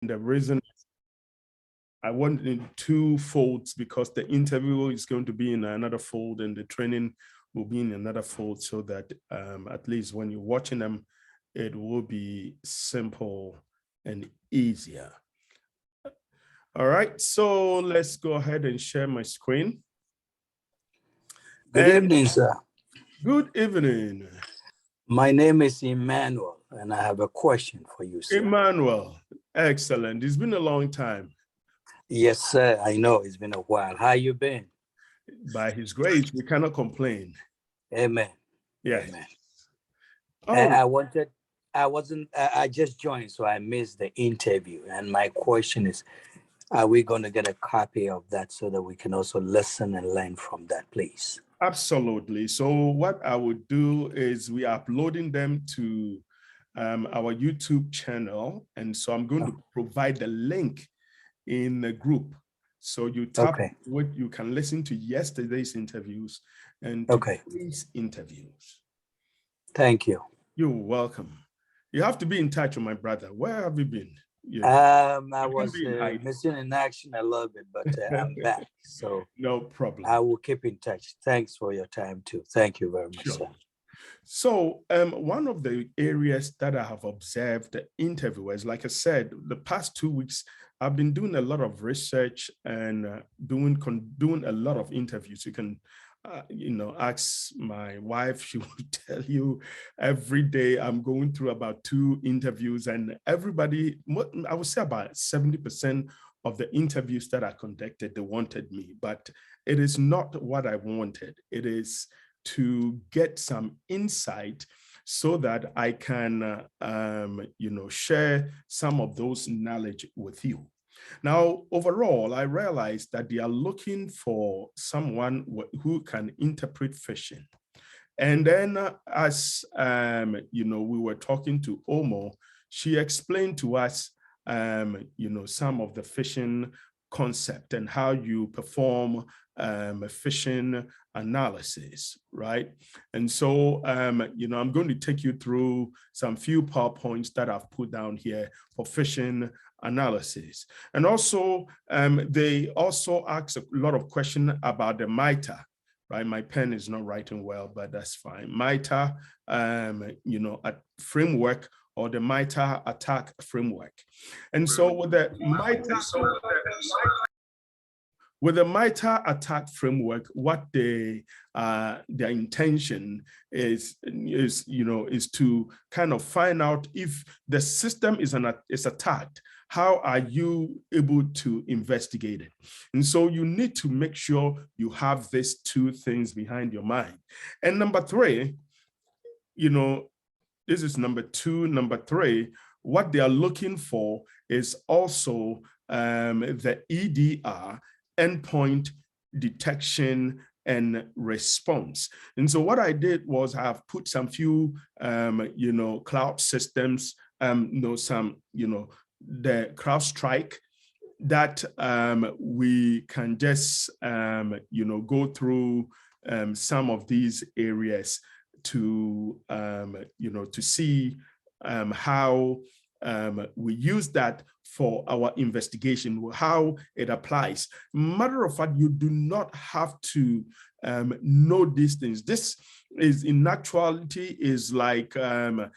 the reason I want it in two folds because the interview is going to be in another fold and the training will be in another fold, so that at least when you're watching them, it will be simple and easier. All right, so let's go ahead and share my screen. Good evening, sir. Good evening. My name is Emmanuel, and I have a question for you, sir. Emmanuel, excellent. It's been a long time. Yes, sir. I know it's been a while. How you been? By His grace, we cannot complain. Amen. Yes. Amen. Oh. I just joined, so I missed the interview. And my question is, are we going to get a copy of that so that we can also listen and learn from that, please? Absolutely. So what I would do is we are uploading them to our YouTube channel. And so I'm going to provide the link in the group. So you tap what you can listen to yesterday's interviews and today's interviews. Thank you. You're welcome. You have to be in touch with my brother. Where have you been? I was missing in action a little bit, but I'm back. So no problem. I will keep in touch. Thanks for your time too. Thank you very much, sir. So one of the areas that I have observed interviewers, like I said, the past 2 weeks, I've been doing a lot of research and doing a lot of interviews. You can ask my wife, she will tell you every day I'm going through about 2 interviews, and everybody, I would say about 70% of the interviews that I conducted, they wanted me, but it is not what I wanted. It is to get some insight so that I can, share some of those knowledge with you. Now, overall, I realized that they are looking for someone who can interpret phishing. And then as, we were talking to Omo, she explained to us, some of the phishing concept and how you perform phishing analysis, right? And so, I'm going to take you through some few PowerPoints that I've put down here for phishing analysis. And also, they also ask a lot of questions about the MITRE, right? My pen is not writing well, but that's fine. MITRE, a framework, or the MITRE attack framework. And so with the MITRE attack framework, what their intention is to kind of find out if the system is attacked, how are you able to investigate it? And so you need to make sure you have these 2 things behind your mind. And number 3, this is number 2. Number 3, what they are looking for is also the EDR, endpoint detection and response. And so what I did was I've put some few, cloud systems, the CrowdStrike, that we can just, go through some of these areas to, to see how we use that for our investigation, how it applies. Matter of fact, you do not have to know these things. This is, in actuality, is like the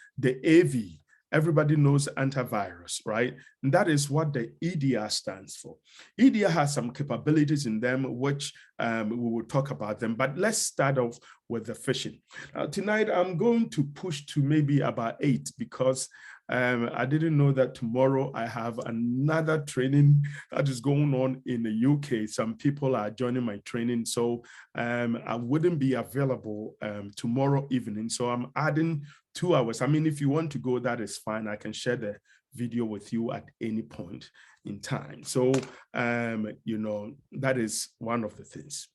AV. Everybody knows antivirus, right? And that is what the EDR stands for. EDR has some capabilities in them, which we will talk about them, but let's start off with the phishing. Tonight, I'm going to push to maybe about 8 because I didn't know that tomorrow I have another training that is going on in the UK. Some people are joining my training, so I wouldn't be available tomorrow evening. So I'm adding 2 hours. I mean, if you want to go, that is fine. I can share the video with you at any point in time. So, that is one of the things.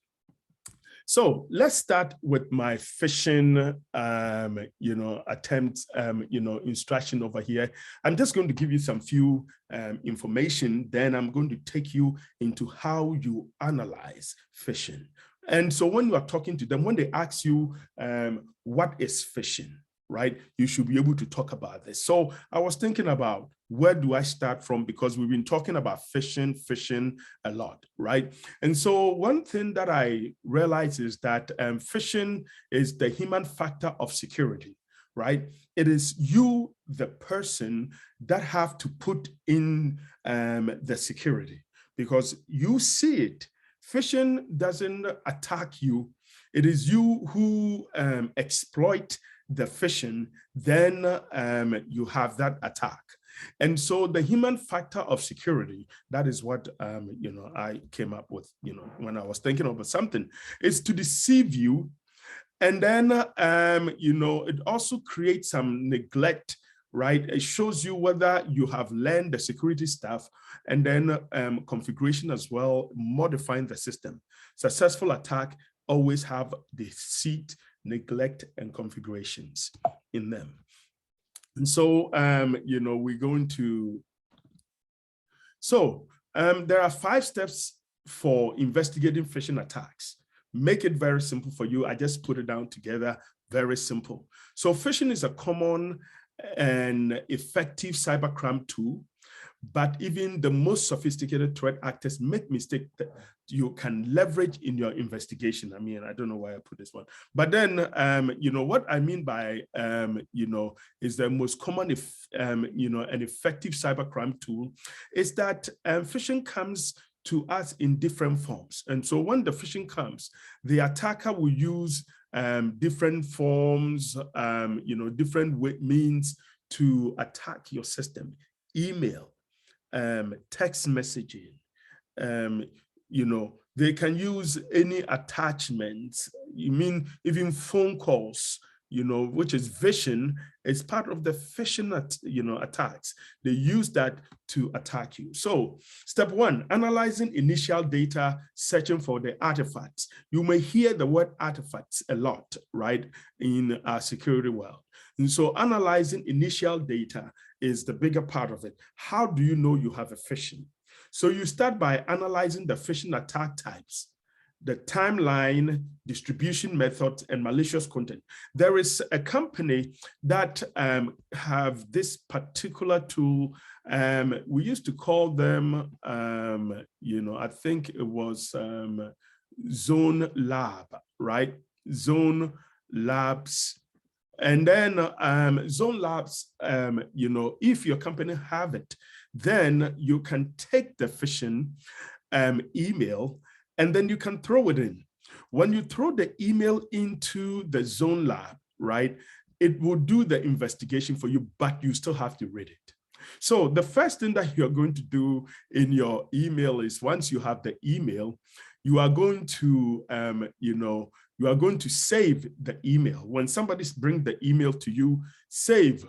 So let's start with my phishing, attempt, instruction over here. I'm just going to give you some few information. Then I'm going to take you into how you analyze phishing. And so when you are talking to them, when they ask you, what is phishing, right? You should be able to talk about this. So I was thinking about, where do I start from? Because we've been talking about phishing a lot, right? And so one thing that I realized is that phishing is the human factor of security, right? It is you, the person, that have to put in the security, because you see it. Phishing doesn't attack you. It is you who exploit the phishing, then you have that attack. And so the human factor of security, that is what I came up with, when I was thinking about something, is to deceive you. And then it also creates some neglect, right? It shows you whether you have learned the security stuff, and then configuration as well, modifying the system. Successful attack always have deceit, neglect, and configurations in them. And so, we're going to, there are 5 steps for investigating phishing attacks. Make it very simple for you. I just put it down together, very simple. So phishing is a common and effective cybercrime tool, but even the most sophisticated threat actors make mistakes that you can leverage in your investigation. I mean, I don't know why I put this one, but then, what I mean by, is the most common, an effective cybercrime tool is that phishing comes to us in different forms. And so when the phishing comes, the attacker will use different forms, different means to attack your system. Email, text messaging, they can use any attachments. You mean even phone calls, which is phishing. It's part of the phishing, attacks. They use that to attack you. So step 1, analyzing initial data, searching for the artifacts. You may hear the word artifacts a lot, right, in our security world. And so analyzing initial data is the bigger part of it. How do you know you have a phishing? So you start by analyzing the phishing attack types, the timeline, distribution methods, and malicious content. There is a company that have this particular tool. We used to call them, I think it was Zone Lab, right? Zone Labs. And then Zone Labs, if your company have it, then you can take the phishing email, and then you can throw it in. When you throw the email into the Zone Lab, right, it will do the investigation for you, but you still have to read it. So the first thing that you're going to do in your email is, once you have the email, you are going to, you are going to save the email. When somebody brings the email to you, save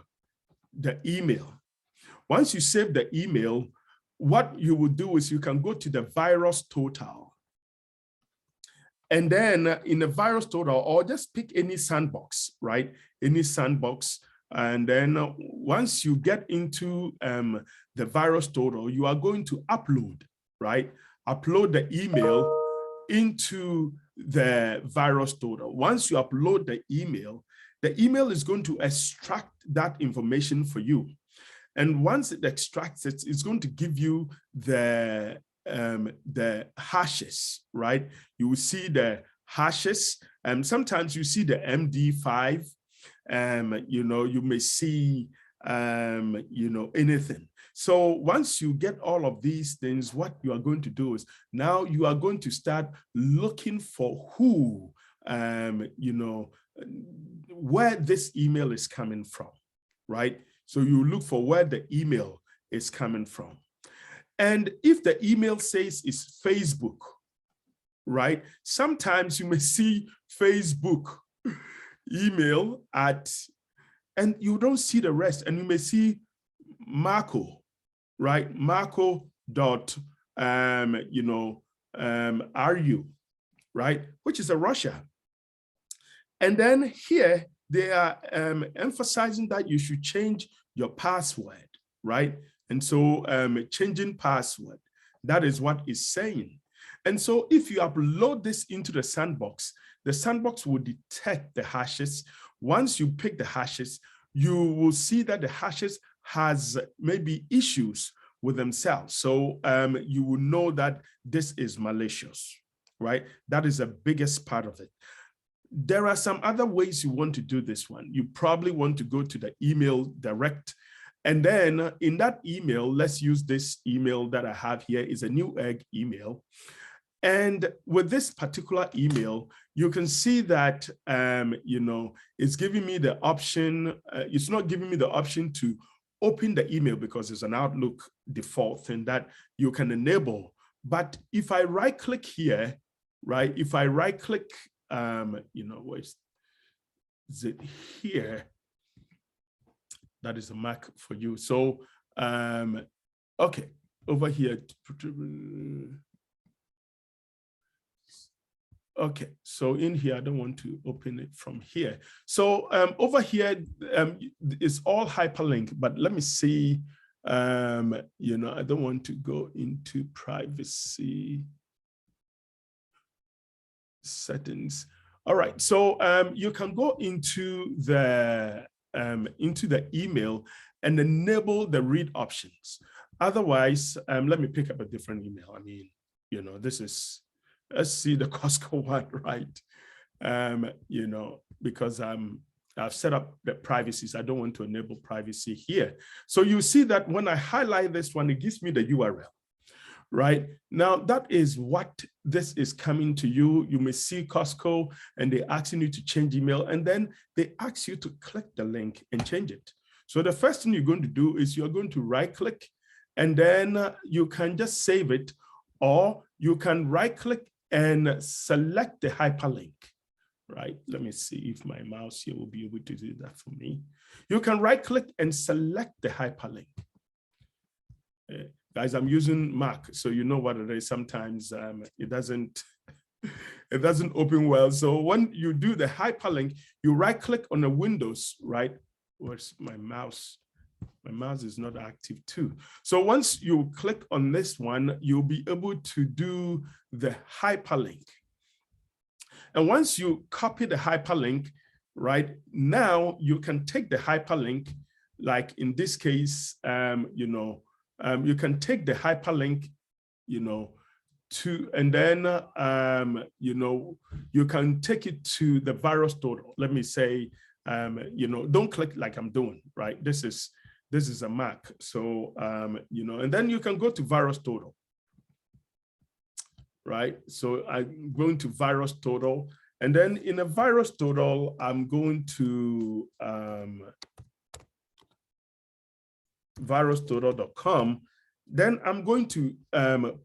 the email. Once you save the email, what you will do is you can go to the virus total. And then in the virus total, or just pick any sandbox, right? Any sandbox. And then once you get into the virus total, you are going to upload, right? Upload the email into the virus total. Once you upload the email is going to extract that information for you. And once it extracts it, it's going to give you the hashes, right? You will see the hashes, and sometimes you see the MD5. You may see anything. So once you get all of these things, what you are going to do is, now you are going to start looking for who, where this email is coming from, right? So you look for where the email is coming from. And if the email says it's Facebook, right? Sometimes you may see Facebook email and you don't see the rest, and you may see Marco, right? Marco dot, RU, right? Which is a Russia. And then here they are emphasizing that you should change your password, right? And so changing password, that is what it's saying. And so if you upload this into the sandbox will detect the hashes. Once you pick the hashes, you will see that the hashes has maybe issues with themselves. So you will know that this is malicious, right? That is the biggest part of it. There are some other ways you want to do this one. You probably want to go to the email direct. And then in that email, let's use this email that I have here is a Newegg email. And with this particular email, you can see that, it's giving me the option. It's not giving me the option to open the email because it's an Outlook default thing that you can enable. But if I right click here, right, if I right click, where is it here? That is a Mac for you. So, okay, over here. Okay, so in here, I don't want to open it from here. So over here, it's all hyperlink, but let me see, I don't want to go into privacy settings. All right, so you can go into the email and enable the read options. Otherwise, let me pick up a different email. I mean, this is, let's see the Costco one, right? Because I've set up the privacy, so I don't want to enable privacy here. So you see that when I highlight this one, it gives me the URL. Right now, that is what this is coming to you. You may see Costco and they're asking you to change email, and then they ask you to click the link and change it. So the first thing you're going to do is you're going to right click, and then you can just save it, or you can right click and select the hyperlink. Right, let me see if my mouse here will be able to do that for me. You can right click and select the hyperlink. Guys, I'm using Mac, so you know what it is. Sometimes it doesn't open well. So when you do the hyperlink, you right click on the Windows, right? Where's my mouse? My mouse is not active too. So once you click on this one, you'll be able to do the hyperlink. And once you copy the hyperlink, right, now you can take the hyperlink, like in this case, you can take the hyperlink, and then, you can take it to the virus total. Let me say, don't click like I'm doing, right? This is a Mac. So, and then you can go to virus total, right? So I'm going to virus total. And then in a virus total, I'm going to, virustotal.com, then I'm going to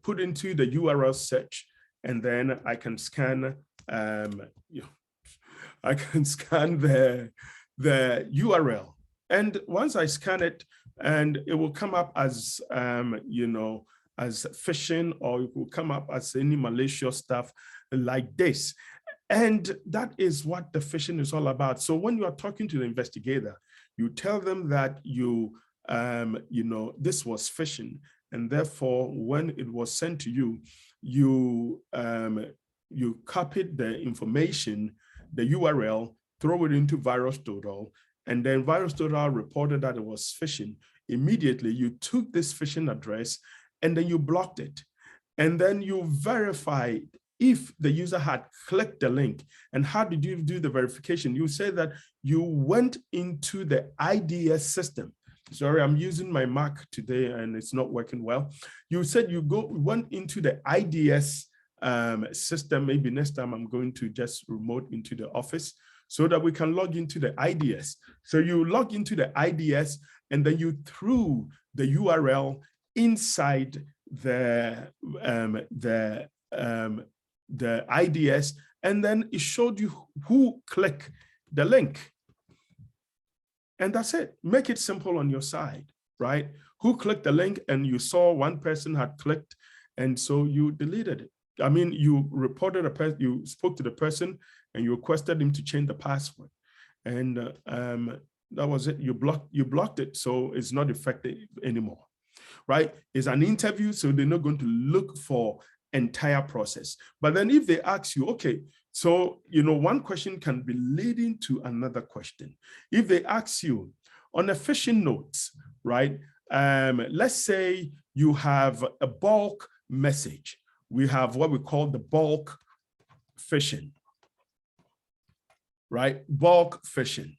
put into the URL search, and then I can scan, I can scan the URL. And once I scan it, and it will come up as, as phishing, or it will come up as any malicious stuff like this. And that is what the phishing is all about. So when you are talking to the investigator, you tell them that this was phishing, and therefore when it was sent to you, you copied the information, the URL, throw it into VirusTotal, and then VirusTotal reported that it was phishing. Immediately, you took this phishing address and then you blocked it, and then you verified if the user had clicked the link. And how did you do the verification? You say that you went into the IDS system. Sorry, I'm using my Mac today and it's not working well. You said you went into the IDS system. Maybe next time I'm going to just remote into the office so that we can log into the IDS. So you log into the IDS, and then you threw the URL inside the IDS, and then it showed you who clicked the link. And that's it. Make it simple on your side, right? Who clicked the link, and you saw one person had clicked, and so you deleted it. I mean, you reported you spoke to the person, and you requested him to change the password, and that was it. You blocked it, so it's not effective anymore, right? It's an interview, so they're not going to look for entire process. But then if they ask you, okay, So, you know, one question can be leading to another question. If they ask you on a phishing note, right? Let's say you have a bulk message. We have what we call the bulk phishing, right? Bulk phishing.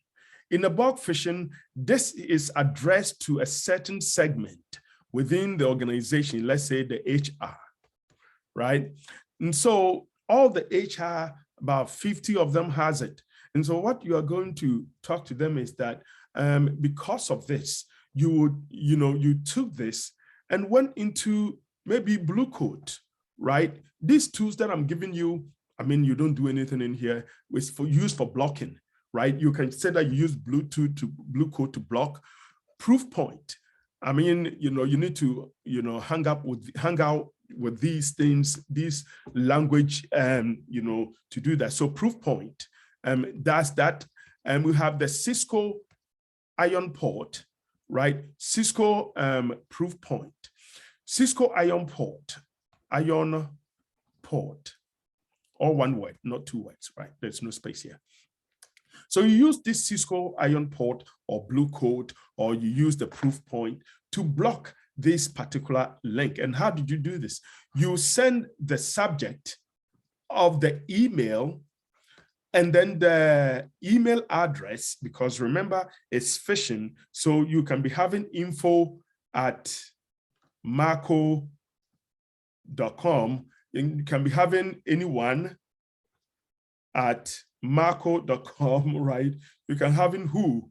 In a bulk phishing, this is addressed to a certain segment within the organization, let's say the HR, right? And so all the HR, about 50 of them has it. And so what you are going to talk to them is that because of this, you took this and went into maybe Blue Coat, right? These tools that I'm giving you, I mean, you don't do anything in here. It's used for blocking, right? You can say that you use Blue Coat to block. Proofpoint. I mean, you need to, hang out with these things, this language, to do that. So Proofpoint does that. And we have the Cisco Iron Port, right? Cisco Proofpoint. Cisco Iron Port, all one word, not two words, right? There's no space here. So you use this Cisco Iron Port or Blue Coat, or you use the Proofpoint to block this particular link. And how did you do this? You send the subject of the email and then the email address, because remember, it's phishing. So you can be having info@marco.com, and you can be having anyone at marco.com, right? You can have in who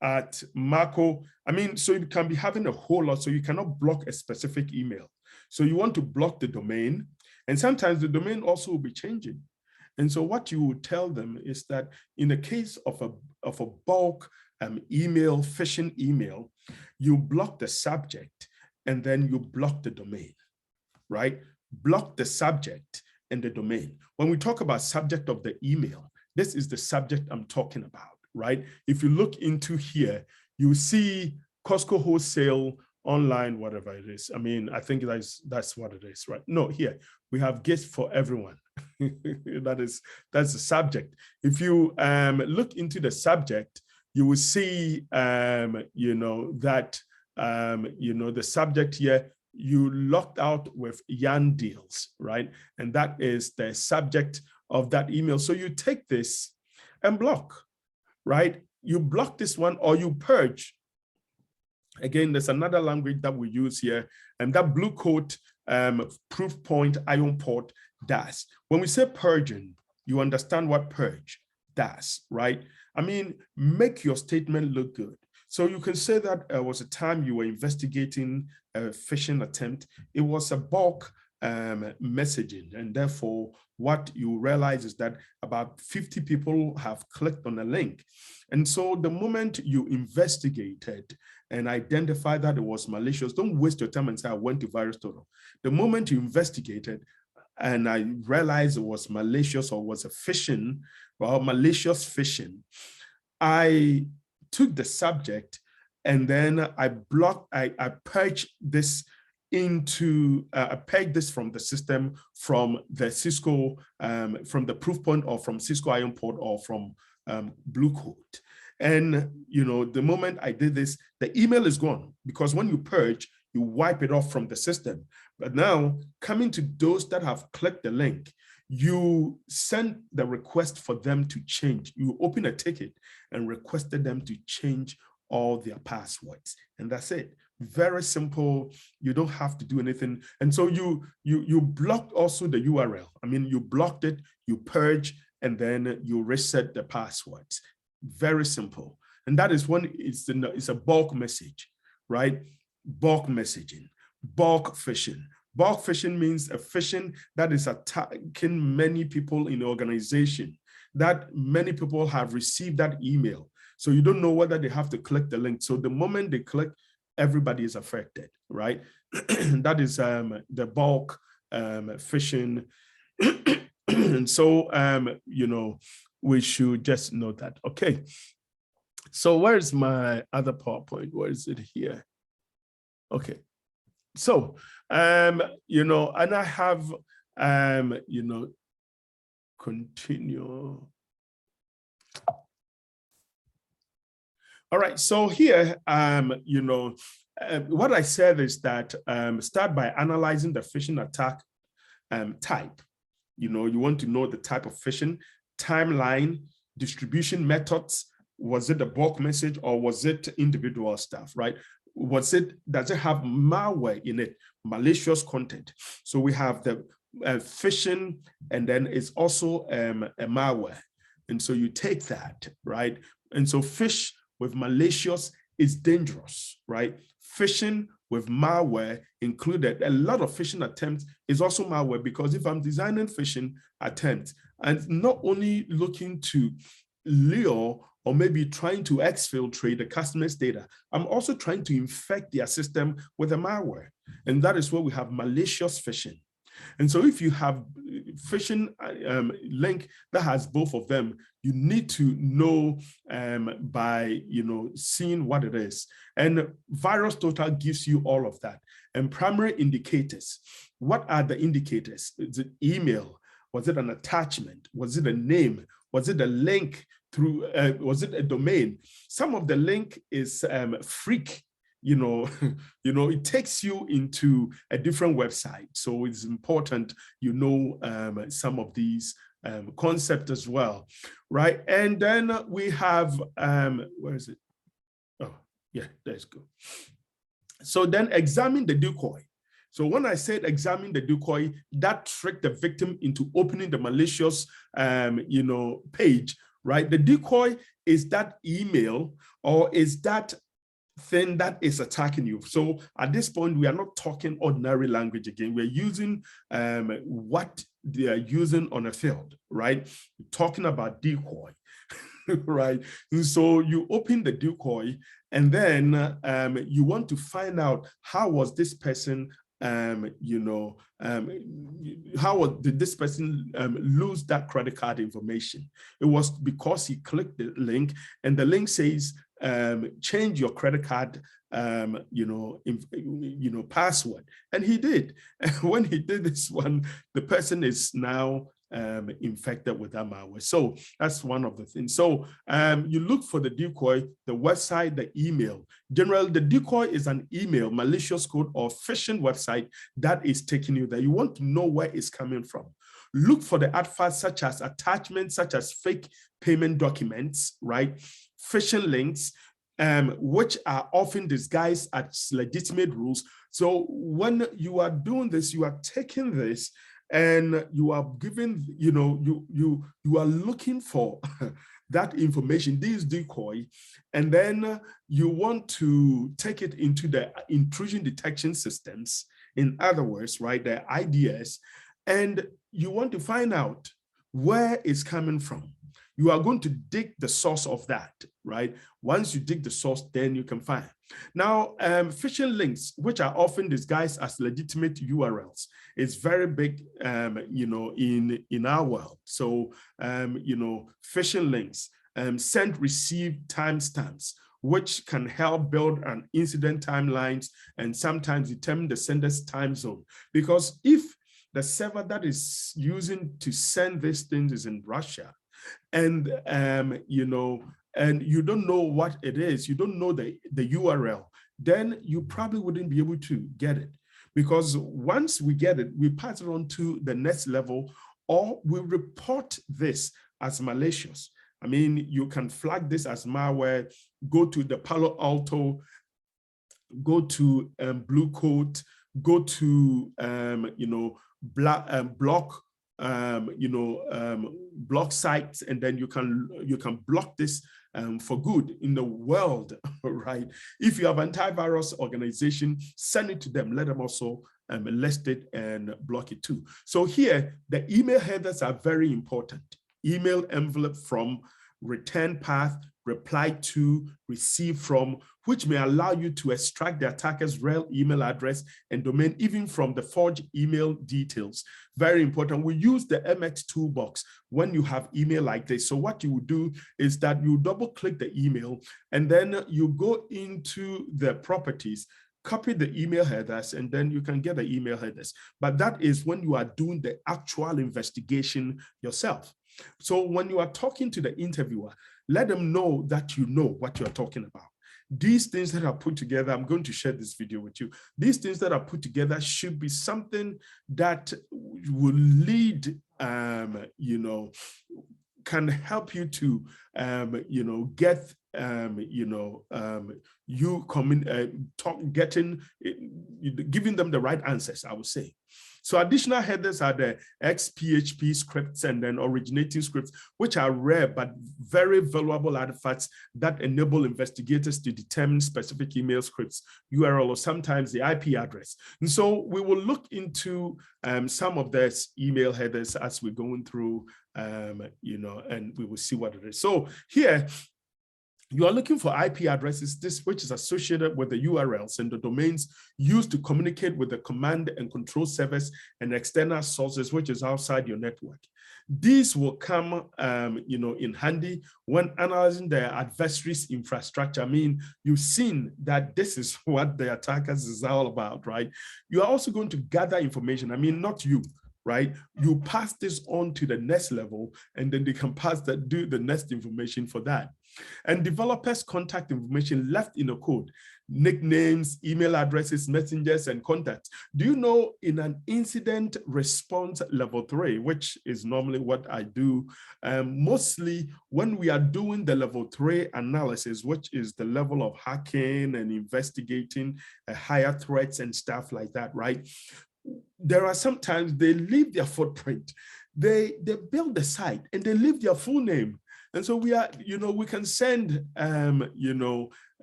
at Marco. I mean, so you can be having a whole lot, so you cannot block a specific email. So you want to block the domain, and sometimes the domain also will be changing. And so what you would tell them is that in the case of a bulk email, phishing email, you block the subject and then you block the domain, right? Block the subject and the domain. When we talk about subject of the email, this is the subject I'm talking about, right? If you look into here, you see Costco wholesale online, whatever it is. I mean, I think that's what it is, right? No, here we have gifts for everyone. that's the subject. If you look into the subject, you will see, that, the subject here, you locked out with yarn deals, right? And that is the subject of that email. So you take this and block, right? You block this one or you purge. Again, there's another language that we use here, and that Blue Coat Proofpoint Iron Port does. When we say purging, you understand what purge does, right? I mean, make your statement look good. So you can say that there was a time you were investigating a phishing attempt. It was a bulk messaging, and therefore what you realize is that about 50 people have clicked on a link. And so the moment you investigated and identified that it was malicious, don't waste your time and say, I went to VirusTotal. The moment you investigated and I realized it was malicious or was a phishing, well, malicious phishing, I took the subject and then I purged this into, I pegged this from the system, from the Cisco, from the Proofpoint or from Cisco Iron Port or from Blue Coat. And, the moment I did this, the email is gone, because when you purge, you wipe it off from the system. But now, coming to those that have clicked the link, you send the request for them to change. You open a ticket and requested them to change all their passwords. And that's it. Very simple. You don't have to do anything. And so you blocked also the URL. I mean, you blocked it, you purge, and then you reset the passwords. Very simple. And that is when it's a bulk message, right? Bulk messaging, bulk phishing. Bulk phishing means a phishing that is attacking many people in the organization, that many people have received that email. So you don't know whether they have to click the link. So the moment they click, everybody is affected, right? That is the bulk phishing. And so, we should just know that. Okay. So where's my other PowerPoint? Where is it here? Okay. So, and I have, continue. All right, so here, what I said is that start by analyzing the phishing attack type. You want to know the type of phishing, timeline, distribution methods. Was it a bulk message or was it individual stuff, right? Does it have malware in it, malicious content? So we have the phishing, and then it's also a malware. And so you take that, right? And so phish with malicious is dangerous, right? Phishing with malware included. A lot of phishing attempts is also malware, because if I'm designing phishing attempts and not only looking to lure or maybe trying to exfiltrate the customer's data, I'm also trying to infect their system with a malware. And that is where we have malicious phishing. And so if you have phishing link that has both of them, you need to know by seeing what it is. And Virus Total gives you all of that. And primary indicators, what are the indicators? Is it email? Was it an attachment? Was it a name? Was it a link through, was it a domain? Some of the link is freak. It takes you into a different website. So it's important, some of these concepts as well, right? And then we have, where is it? Oh, yeah, let's go. So then examine the decoy. So when I said examine the decoy, that tricked the victim into opening the malicious, page, right? The decoy is that email or is that thing that is attacking you. So at this point, we are not talking ordinary language again. We're using what they are using on a field, right? We're talking about decoy, right? And so you open the decoy, and then you want to find out how was this person how did this person lose that credit card information? It was because he clicked the link, and the link says, change your credit card, password. And he did. And when he did this one, the person is now infected with that malware. So that's one of the things. So you look for the decoy, the website, the email. Generally, the decoy is an email, malicious code, or phishing website that is taking you there. You want to know where it's coming from. Look for the artifacts such as attachments, such as fake payment documents, right? Phishing links, which are often disguised as legitimate rules. So when you are doing this, you are taking this and you are giving, you are looking for that information, this decoy, and then you want to take it into the intrusion detection systems. In other words, right, the IDS, and you want to find out where it's coming from. You are going to dig the source of that, right? Once you dig the source, then you can find. Now, phishing links, which are often disguised as legitimate URLs, is very big, in our world. So, phishing links, send, receive timestamps, which can help build an incident timelines and sometimes determine the sender's time zone. Because if the server that is using to send these things is in Russia, and and you don't know what it is, you don't know the URL, then you probably wouldn't be able to get it. Because once we get it, we pass it on to the next level, or we report this as malicious. I mean, you can flag this as malware, go to the Palo Alto, go to Blue Coat, go to block block sites, and then you can block this for good in the world, right? If you have antivirus organization, send it to them, let them also list it and block it too. So here, the email headers are very important. Email envelope from, return path, reply to, receive from, which may allow you to extract the attacker's real email address and domain, even from the forged email details. Very important. We use the MX toolbox when you have email like this. So what you would do is that you double click the email, and then you go into the properties, copy the email headers, and then you can get the email headers. But that is when you are doing the actual investigation yourself. So when you are talking to the interviewer, let them know that you know what you're talking about. These things that are put together, I'm going to share this video with you. These things that are put together should be something that will lead, can help you to, get, giving them the right answers, I would say. So additional headers are the XPHP scripts and then originating scripts, which are rare but very valuable artifacts that enable investigators to determine specific email scripts, URL, or sometimes the IP address. And so we will look into some of these email headers as we're going through, and we will see what it is. So here, you are looking for IP addresses, which is associated with the URLs and the domains used to communicate with the command and control servers and external sources, which is outside your network. These will come, in handy when analyzing the adversary's infrastructure. I mean, you've seen that this is what the attackers is all about, right? You are also going to gather information. I mean, not you, right? You pass this on to the next level, and then they can do the next information for that. And developers' contact information left in the code, nicknames, email addresses, messengers, and contacts. Do you know in an incident response level 3, which is normally what I do, mostly when we are doing the level 3 analysis, which is the level of hacking and investigating higher threats and stuff like that, right? There are sometimes they leave their footprint. They build the site and they leave their full name. And so we are, we can send,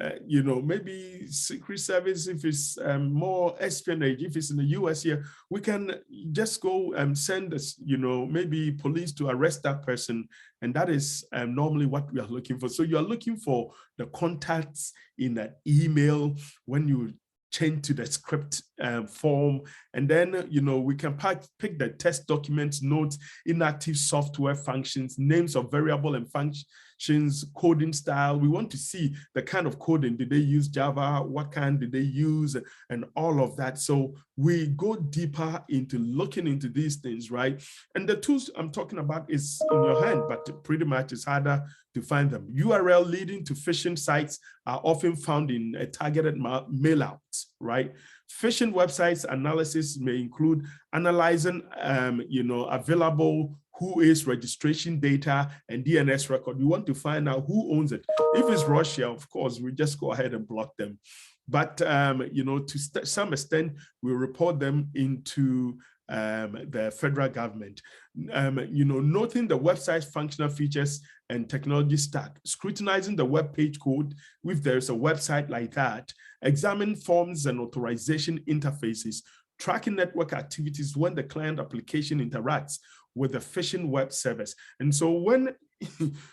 maybe Secret Service, if it's more espionage, if it's in the US here, we can just go and send us, maybe police to arrest that person. And that is normally what we are looking for. So you are looking for the contacts in an email when you change to the script form, and then we can pick the test documents, notes, inactive software functions, names of variable and functions, coding style. We want to see the kind of coding. Did they use Java? What kind did they use? And all of that. So we go deeper into looking into these things, right? And the tools I'm talking about is in your hand, but pretty much it's harder to find them. URL leading to phishing sites are often found in a targeted mail out, right? Phishing websites analysis may include analyzing, available WHOIS registration data and DNS record. You want to find out who owns it. If it's Russia, of course, we just go ahead and block them. But, to some extent, we report them into the federal government. Noting the website's functional features and technology stack, scrutinizing the web page code if there's a website like that, examine forms and authorization interfaces, tracking network activities when the client application interacts with the phishing web service. And so when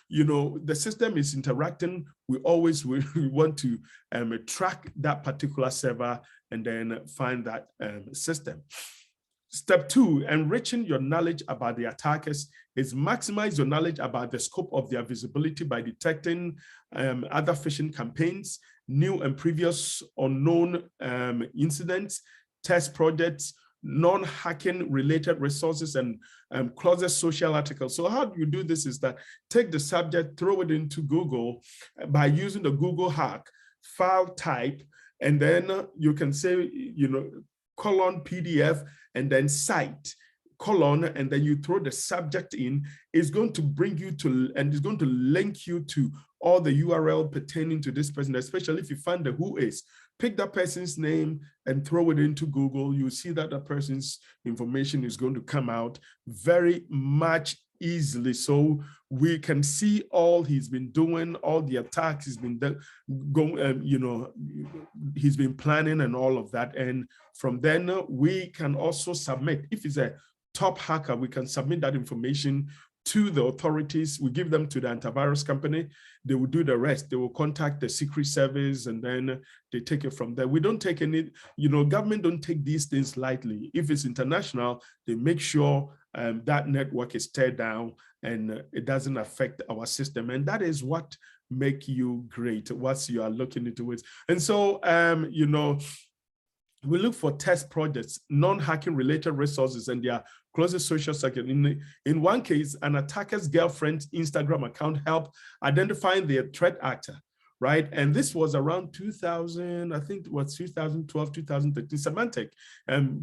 the system is interacting, we always want to track that particular server and then find that system. Step 2, enriching your knowledge about the attackers is maximize your knowledge about the scope of their visibility by detecting other phishing campaigns, new and previous unknown incidents, test projects, non-hacking related resources, and closest social articles. So how do you do this is that take the subject, throw it into Google by using the Google hack, file type, and then you can say, colon PDF, and then site, colon, and then you throw the subject in. It's going to bring you to, and it's going to link you to all the URL pertaining to this person, especially if you find the WHOIS. Pick that person's name and throw it into Google. You see that the person's information is going to come out very much easily. So we can see all he's been doing, all the attacks he's been he's been planning and all of that. And from then we can also submit, if it's a top hacker, we can submit that information to the authorities. We give them to the antivirus company. They will do the rest. They will contact the Secret Service and then they take it from there. We don't take any, government don't take these things lightly. If it's international, they make sure that network is teared down and it doesn't affect our system. And that is what make you great once you are looking into it. And so, We look for test projects, non-hacking related resources, and their closest social circle. In one case, an attacker's girlfriend's Instagram account helped identifying their threat actor, right? And this was around 2000, I think it was 2012, 2013. Symantec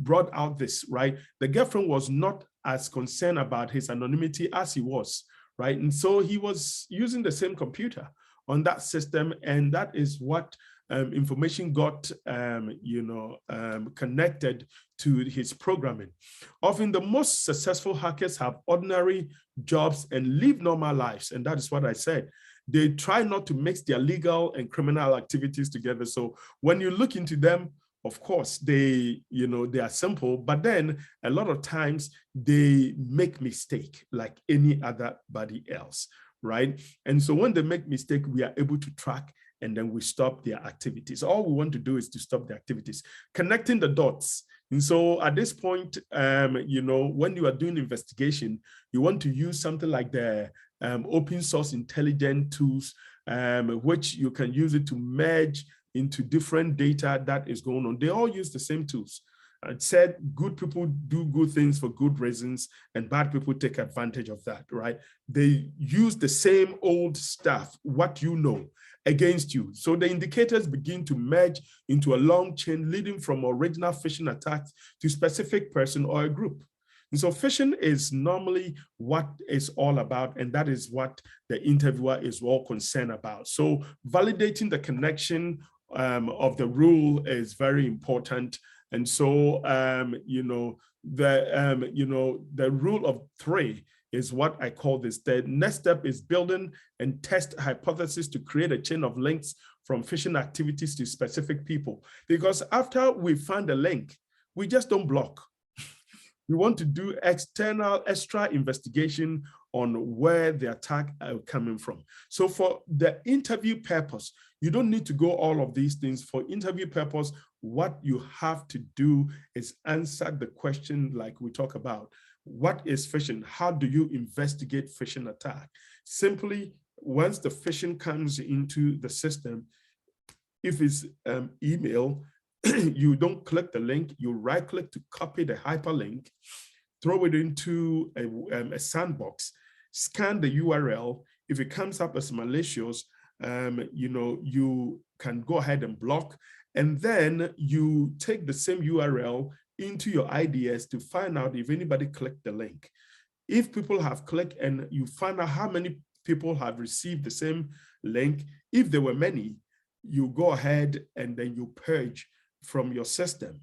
brought out this, right? The girlfriend was not as concerned about his anonymity as he was, right? And so he was using the same computer on that system, and that is what information got, connected to his programming. Often the most successful hackers have ordinary jobs and live normal lives. And that is what I said. They try not to mix their legal and criminal activities together. So when you look into them, of course, they are simple, but then a lot of times they make mistake like any other body else, right? And so when they make mistake, we are able to track and then we stop their activities. All we want to do is to stop the activities, connecting the dots. And so at this point, when you are doing investigation, you want to use something like the open source intelligent tools, which you can use it to merge into different data that is going on. They all use the same tools. It said good people do good things for good reasons and bad people take advantage of that, right? They use the same old stuff, what you know, against you. So the indicators begin to merge into a long chain leading from original phishing attacks to specific person or a group. And so phishing is normally what it's all about, and that is what the interviewer is all concerned about. So validating the connection of the rule is very important. And so, the rule of three is what I call this. The next step is building and test hypothesis to create a chain of links from phishing activities to specific people. Because after we find a link, we just don't block. We want to do extra investigation on where the attack are coming from. So for the interview purpose, you don't need to go all of these things. For interview purpose, what you have to do is answer the question like we talk about. What is phishing? How do you investigate phishing attack? Simply, once the phishing comes into the system, if it's email, you don't click the link, you right click to copy the hyperlink, throw it into a sandbox, scan the URL. If it comes up as malicious, you can go ahead and block, and then you take the same URL into your IDS to find out if anybody clicked the link. If people have clicked and you find out how many people have received the same link, if there were many, you go ahead and then you purge from your system.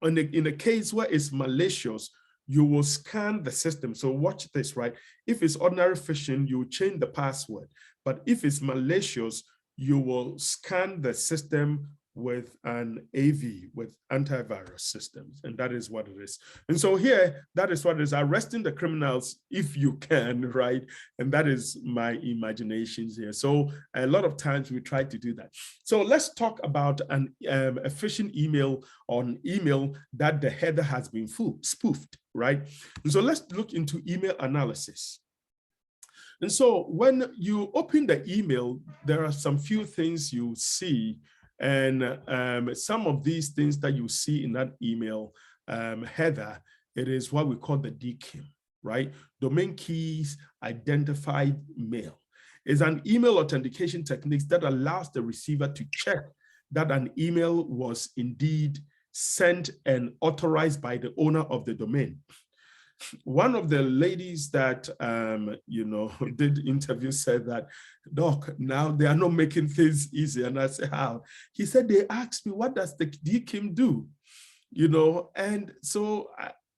In a case where it's malicious, you will scan the system. So watch this, right? If it's ordinary phishing, you change the password. But if it's malicious, you will scan the system with an AV, with antivirus systems, and that is what it is. And so here, that is what it is, arresting the criminals if you can, right? And that is my imaginations here. So a lot of times we try to do that. So let's talk about a phishing email or an email that the header has been spoofed, right? And so let's look into email analysis. And so when you open the email, there are some few things you see. And some of these things that you see in that email header, it is what we call the DKIM, right? Domain keys identified mail. It's an email authentication technique that allows the receiver to check that an email was indeed sent and authorized by the owner of the domain. One of the ladies that did interview said that, Doc, now they are not making things easy. And I said, how? He said, they asked me, what does the DKIM do? And so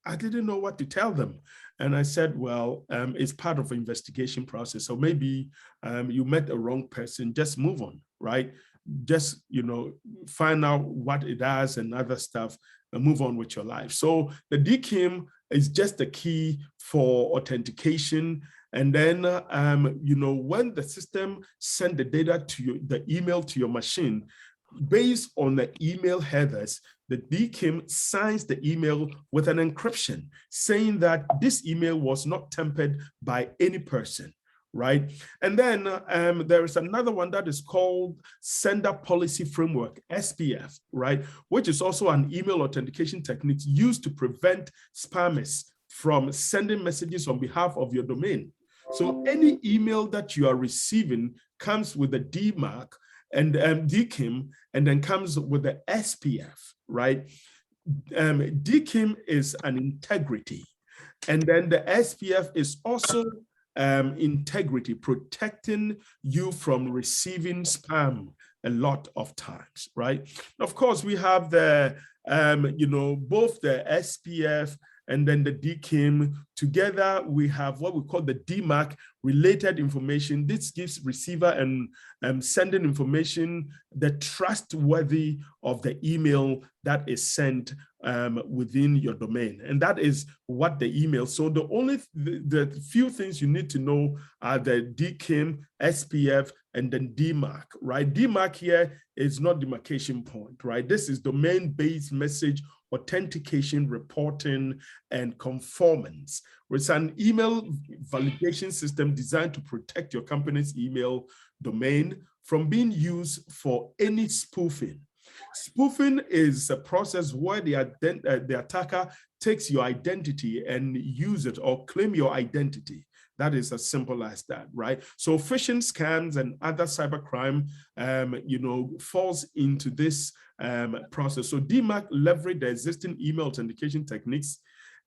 I didn't know what to tell them. And I said, well, it's part of an investigation process. So maybe you met a wrong person, just move on, right? Just, find out what it does and other stuff and move on with your life. So the DKIM is just the key for authentication. And then, when the system send the data to the email to your machine, based on the email headers, the DKIM signs the email with an encryption saying that this email was not tampered by any person, right? And then there is another one that is called Sender Policy Framework, SPF, right? Which is also an email authentication technique used to prevent spammers from sending messages on behalf of your domain. So any email that you are receiving comes with a DMARC and DKIM, and then comes with the SPF, right? DKIM is an integrity, and then the SPF is also integrity, protecting you from receiving spam a lot of times, right? Of course, we have the, both the SPF and then the DKIM. Together, we have what we call the DMARC, related information. This gives receiver and sending information the trustworthy of the email that is sent within your domain. And that is what the email. So the few things you need to know are the DKIM, SPF, and then DMARC, right? DMARC here is not demarcation point, right? This is domain-based message authentication, reporting, and conformance. It's an email validation system designed to protect your company's email domain from being used for any spoofing. Spoofing is a process where the attacker takes your identity and use it or claim your identity. That is as simple as that, right? So phishing scams and other cybercrime, falls into this process. So DMARC leverage the existing email authentication techniques,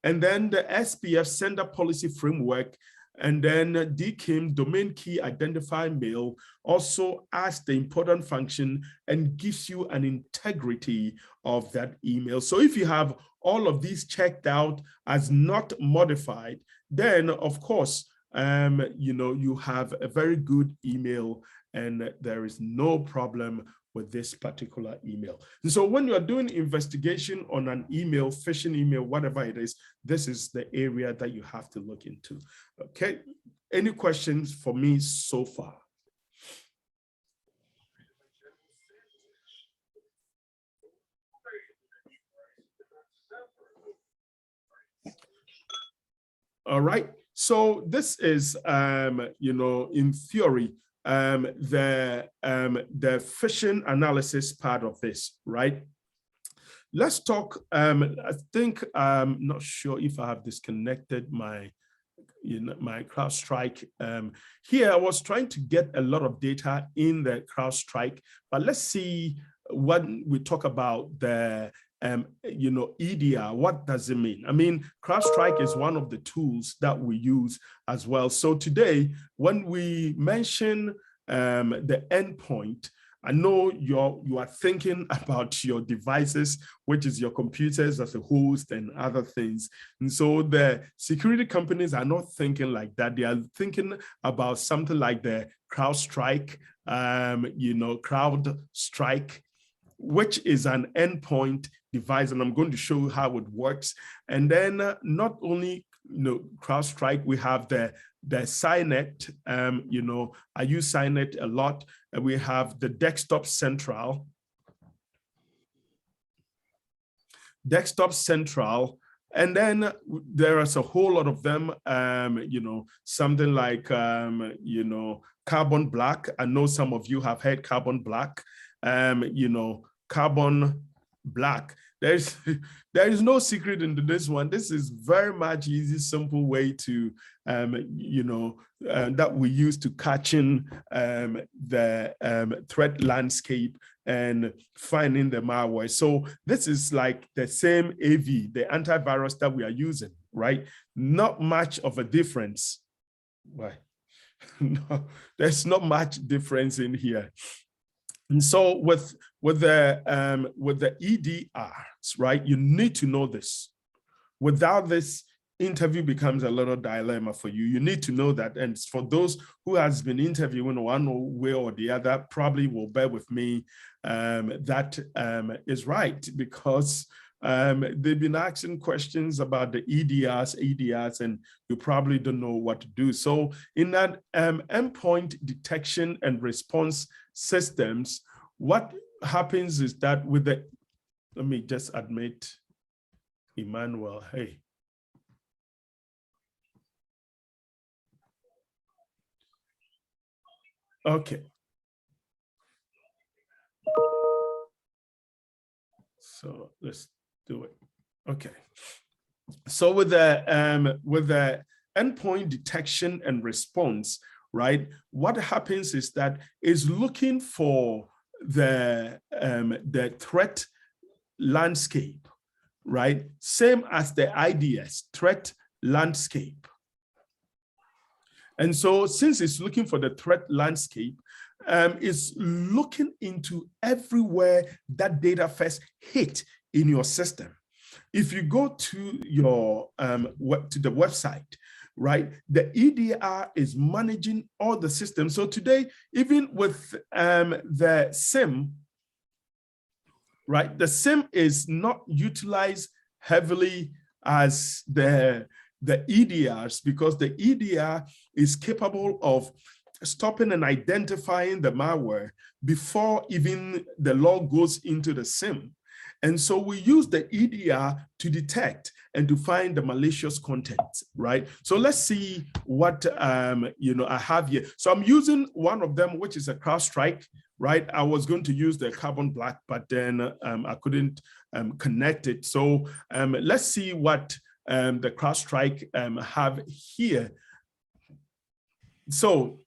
and then the SPF, Sender Policy Framework, and then DKIM, Domain Key Identifier Mail, also adds the important function and gives you an integrity of that email. So if you have all of these checked out as not modified, then of course, you have a very good email and there is no problem with this particular email. And so when you're doing investigation on an email, phishing email, whatever it is, this is the area that you have to look into. Okay, any questions for me so far? All right, so this is, in theory, the phishing analysis part of this, right? Let's talk, I think, I'm not sure if I have disconnected my CrowdStrike. Here, I was trying to get a lot of data in the CrowdStrike, but let's see when we talk about the EDR, what does it mean? I mean, CrowdStrike is one of the tools that we use as well. So today, when we mention the endpoint, I know you are thinking about your devices, which is your computers as a host and other things. And so the security companies are not thinking like that. They are thinking about something like the CrowdStrike, CrowdStrike, which is an endpoint device, and I'm going to show you how it works. And then not only CrowdStrike, we have the Signet. I use Signet a lot. We have the Desktop Central. And then there is a whole lot of them, something like, Carbon Black. I know some of you have heard Carbon Black. Carbon Black. There is no secret into this one. This is very much easy, simple way to, that we use to catch in the threat landscape and finding the malware. So this is like the same AV, the antivirus that we are using, right? Not much of a difference. Why? No, there's not much difference in here. And so with the EDRs, right, you need to know this. Without this, interview becomes a little dilemma for you. You need to know that. And for those who has been interviewing one way or the other, probably will bear with me, that is right, because they've been asking questions about the EDRs, and you probably don't know what to do. So in that endpoint detection and response systems, what happens is that with the, let me just admit, Emmanuel, hey. Okay. So let's do it. Okay. So with the endpoint detection and response, right? What happens is that it's looking for the threat landscape, right? Same as the IDS, threat landscape. And so since it's looking for the threat landscape, it's looking into everywhere that data first hit in your system. If you go to your to the website, right, the EDR is managing all the systems. So today, even with the SIM, right, the SIM is not utilized heavily as the EDRs, because the EDR is capable of stopping and identifying the malware before even the log goes into the SIM. And so we use the EDR to detect and to find the malicious content, right? So let's see what I have here. So I'm using one of them, which is a CrowdStrike, right? I was going to use the Carbon Black, but then I couldn't connect it. So let's see what the CrowdStrike have here. So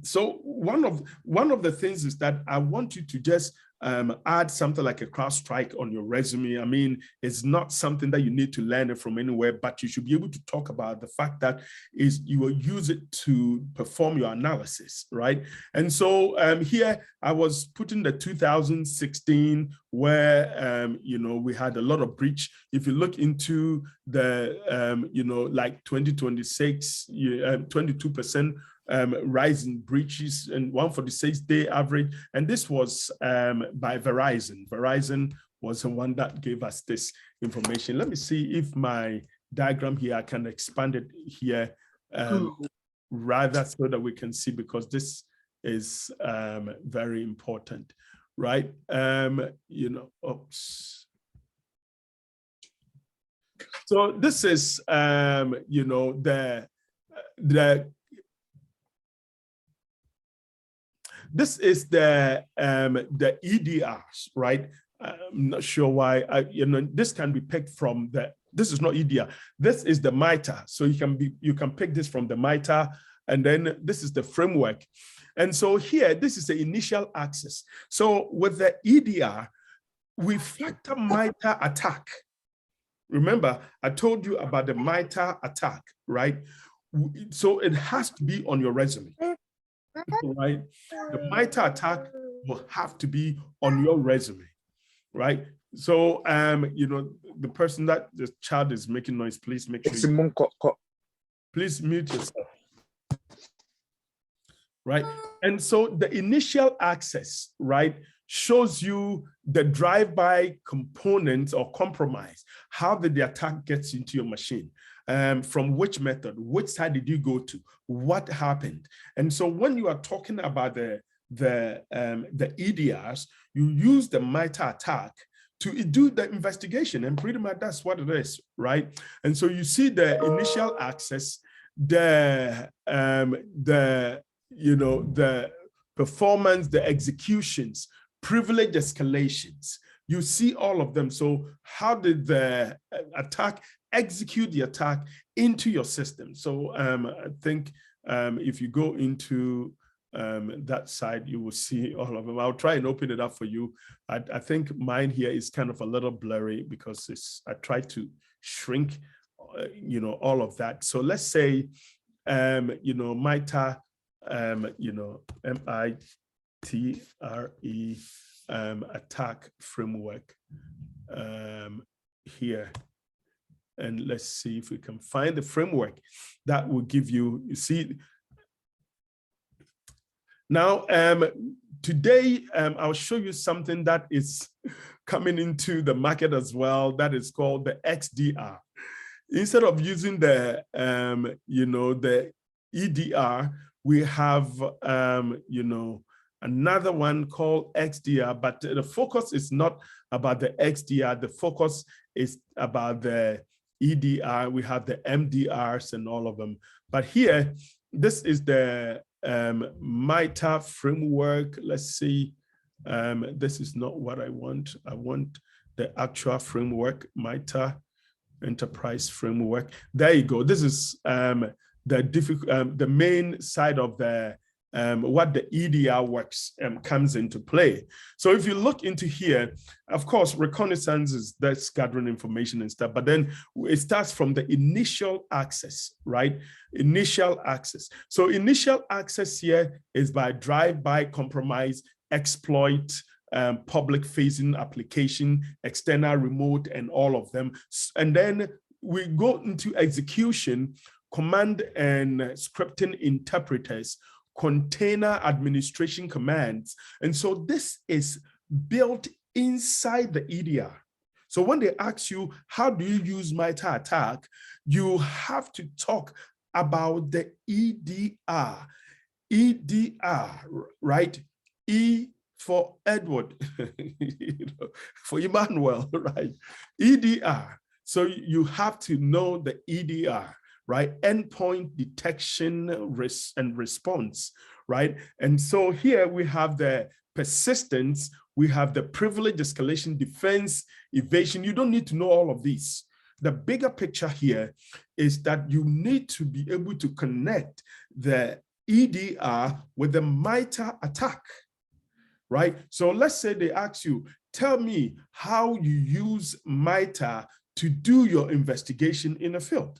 one of the things is that I want you to just add something like a CrowdStrike on your resume. I mean, it's not something that you need to learn it from anywhere, but you should be able to talk about the fact that you will use it to perform your analysis, right? And so here I was putting the 2016 where we had a lot of breach. If you look into the like 2026, 22%. Rise in breaches and 146-day average. And this was by Verizon. Verizon was the one that gave us this information. Let me see if my diagram here, I can expand it here rather so that we can see, because this is very important, right? Oops. So this is, this is the EDRs, right? I'm not sure why. This can be picked from this is not EDR. This is the MITRE. So you can pick this from the MITRE, and then this is the framework. And so here, this is the initial access. So with the EDR, we factor MITRE attack. Remember, I told you about the MITRE attack, right? So it has to be on your resume. Right? The MITRE attack will have to be on your resume, right? So, the person that the child is making noise, please make sure please mute yourself, right? And so the initial access, right, shows you the drive-by components or compromise. How did the attack get into your machine? From which method? Which side did you go to? What happened? And so when you are talking about the EDRs, you use the MITRE attack to do the investigation, and pretty much that's what it is, right? And so you see the initial access, the performance, the executions, privilege escalations. You see all of them. So how did the attack execute the attack into your system? So I think if you go into that side, you will see all of them. I'll try and open it up for you. I think mine here is kind of a little blurry because I tried to shrink, all of that. So let's say, MITRE, MITRE attack framework here. And let's see if we can find the framework that will give you see. Now, today, I'll show you something that is coming into the market as well, that is called the XDR. Instead of using the, the EDR, we have, another one called XDR, but the focus is not about the XDR. The focus is about the EDR. We have the MDRs and all of them. But here, this is the MITRE framework. Let's see. This is not what I want. I want the actual framework, MITRE enterprise framework. There you go. This is the main side of the what the EDR works comes into play. So if you look into here, of course, reconnaissance is that's gathering information and stuff, but then it starts from the initial access, right? Initial access. So initial access here is by drive-by, compromise, exploit, public facing application, external remote, and all of them. And then we go into execution, command and scripting interpreters, container administration commands. And so this is built inside the EDR. So when they ask you, how do you use MITRE ATT&CK, you have to talk about the EDR. EDR, right? E for Edward, for Emmanuel, right? EDR. So you have to know the EDR, right? Endpoint detection and response, right? And so here we have the persistence, we have the privilege escalation, defense, evasion. You don't need to know all of these. The bigger picture here is that you need to be able to connect the EDR with the MITRE ATT&CK, right? So let's say they ask you, tell me how you use MITRE to do your investigation in a field.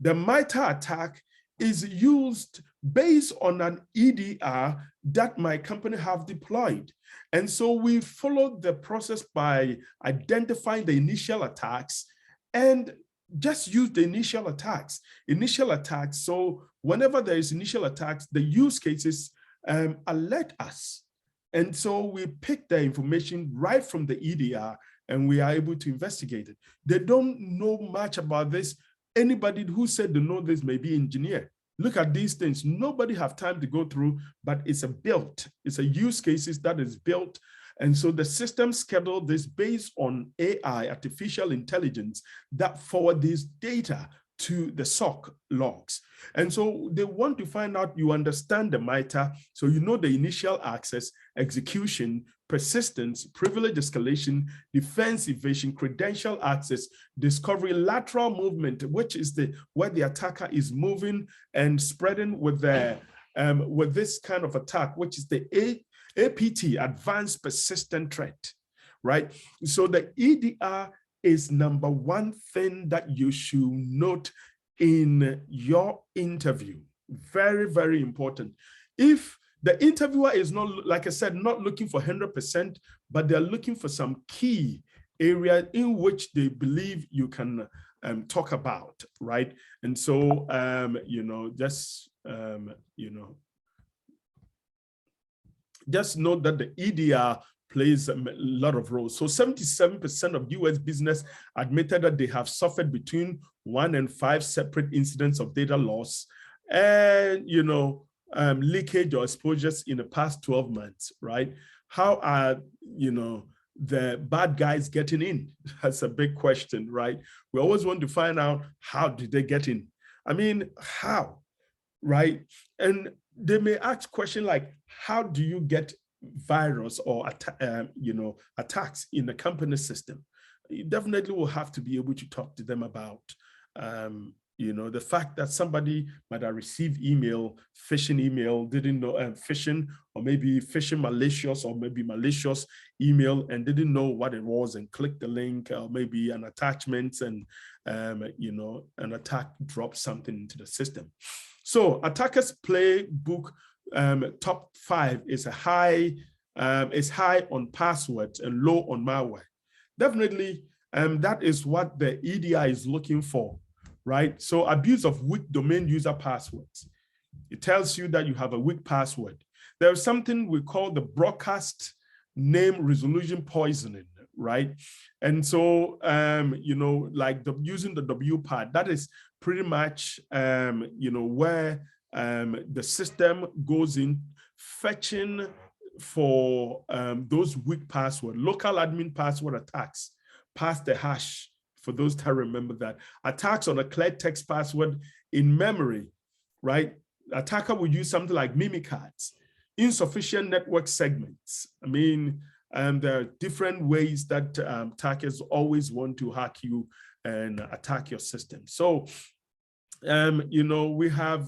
The MITRE ATT&CK is used based on an EDR that my company have deployed. And so we followed the process by identifying the initial attacks and just use the initial attacks. Initial attacks, so whenever there is initial attacks, the use cases alert us. And so we pick the information right from the EDR and we are able to investigate it. They don't know much about this. Anybody who said they know this may be engineer. Look at these things. Nobody have time to go through, but it's a use cases that is built. And so the system schedule this based on AI, artificial intelligence, that forward this data to the SOC logs. And so they want to find out you understand the MITRE, so you know the initial access, execution, persistence, privilege escalation, defense evasion, credential access, discovery, lateral movement, which is where the attacker is moving and spreading with this kind of attack, which is the APT, advanced persistent threat, right? So the EDR is number one thing that you should note in your interview. Very, very important. If the interviewer is not, like I said, not looking for 100%, but they're looking for some key area in which they believe you can talk about, right? And so, just note that the EDR plays a lot of roles. So 77% of US business admitted that they have suffered between 1 and 5 separate incidents of data loss and, leakage or exposures in the past 12 months, right? How are, the bad guys getting in? That's a big question, right? We always want to find out, how did they get in? I mean, how, right? And they may ask questions like, how do you get virus or attacks in the company system? You definitely will have to be able to talk to them about the fact that somebody might have received phishing email, didn't know phishing, or maybe phishing malicious, or maybe malicious email and didn't know what it was and clicked the link, or maybe an attachment, and an attack dropped something into the system. So attackers playbook top 5 is high on passwords and low on malware. Definitely, that is what the EDR is looking for, right? So abuse of weak domain user passwords. It tells you that you have a weak password. There's something we call the broadcast name resolution poisoning, right? And so, like using the W part, that is pretty much, where the system goes in fetching for those weak password, local admin password attacks, pass the hash, for those that remember that. Attacks on a clear text password in memory, right? attacker will use something like mimicards, insufficient network segments. I mean, there are different ways that attackers always want to hack you and attack your system. So, you know, we have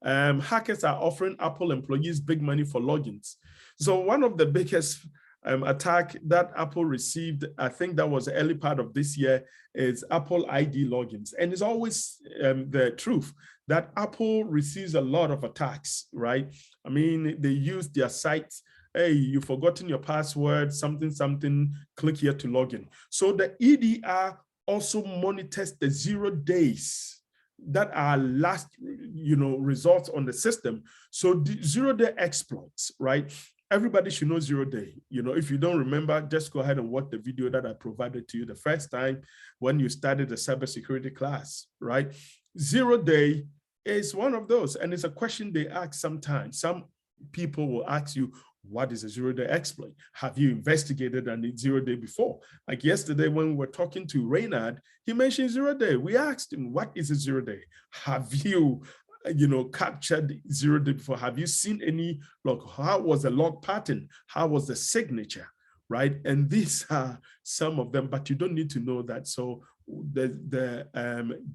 hackers are offering Apple employees big money for logins. So one of the biggest attack that Apple received, I think that was the early part of this year, is Apple ID logins. And it's always the truth that Apple receives a lot of attacks, right? I mean, they use their sites. Hey, you've forgotten your password, something, something, click here to log in. So the EDR also monitors the 0 days that are last, you know, results on the system. So the 0-day exploits, right? Everybody should know 0 day. You know, if you don't remember, just go ahead and watch the video that I provided to you the first time when you started the cybersecurity class, right? 0 day is one of those. And it's a question they ask sometimes. Some people will ask you, what is a 0-day exploit? Have you investigated a 0 day before? Like yesterday when we were talking to Reynard, he mentioned 0 day. We asked him, what is a 0 day? Have you, you know, captured 0 day before? Have you seen any log? How was the log pattern? How was the signature, right? And these are some of them, but you don't need to know that. So the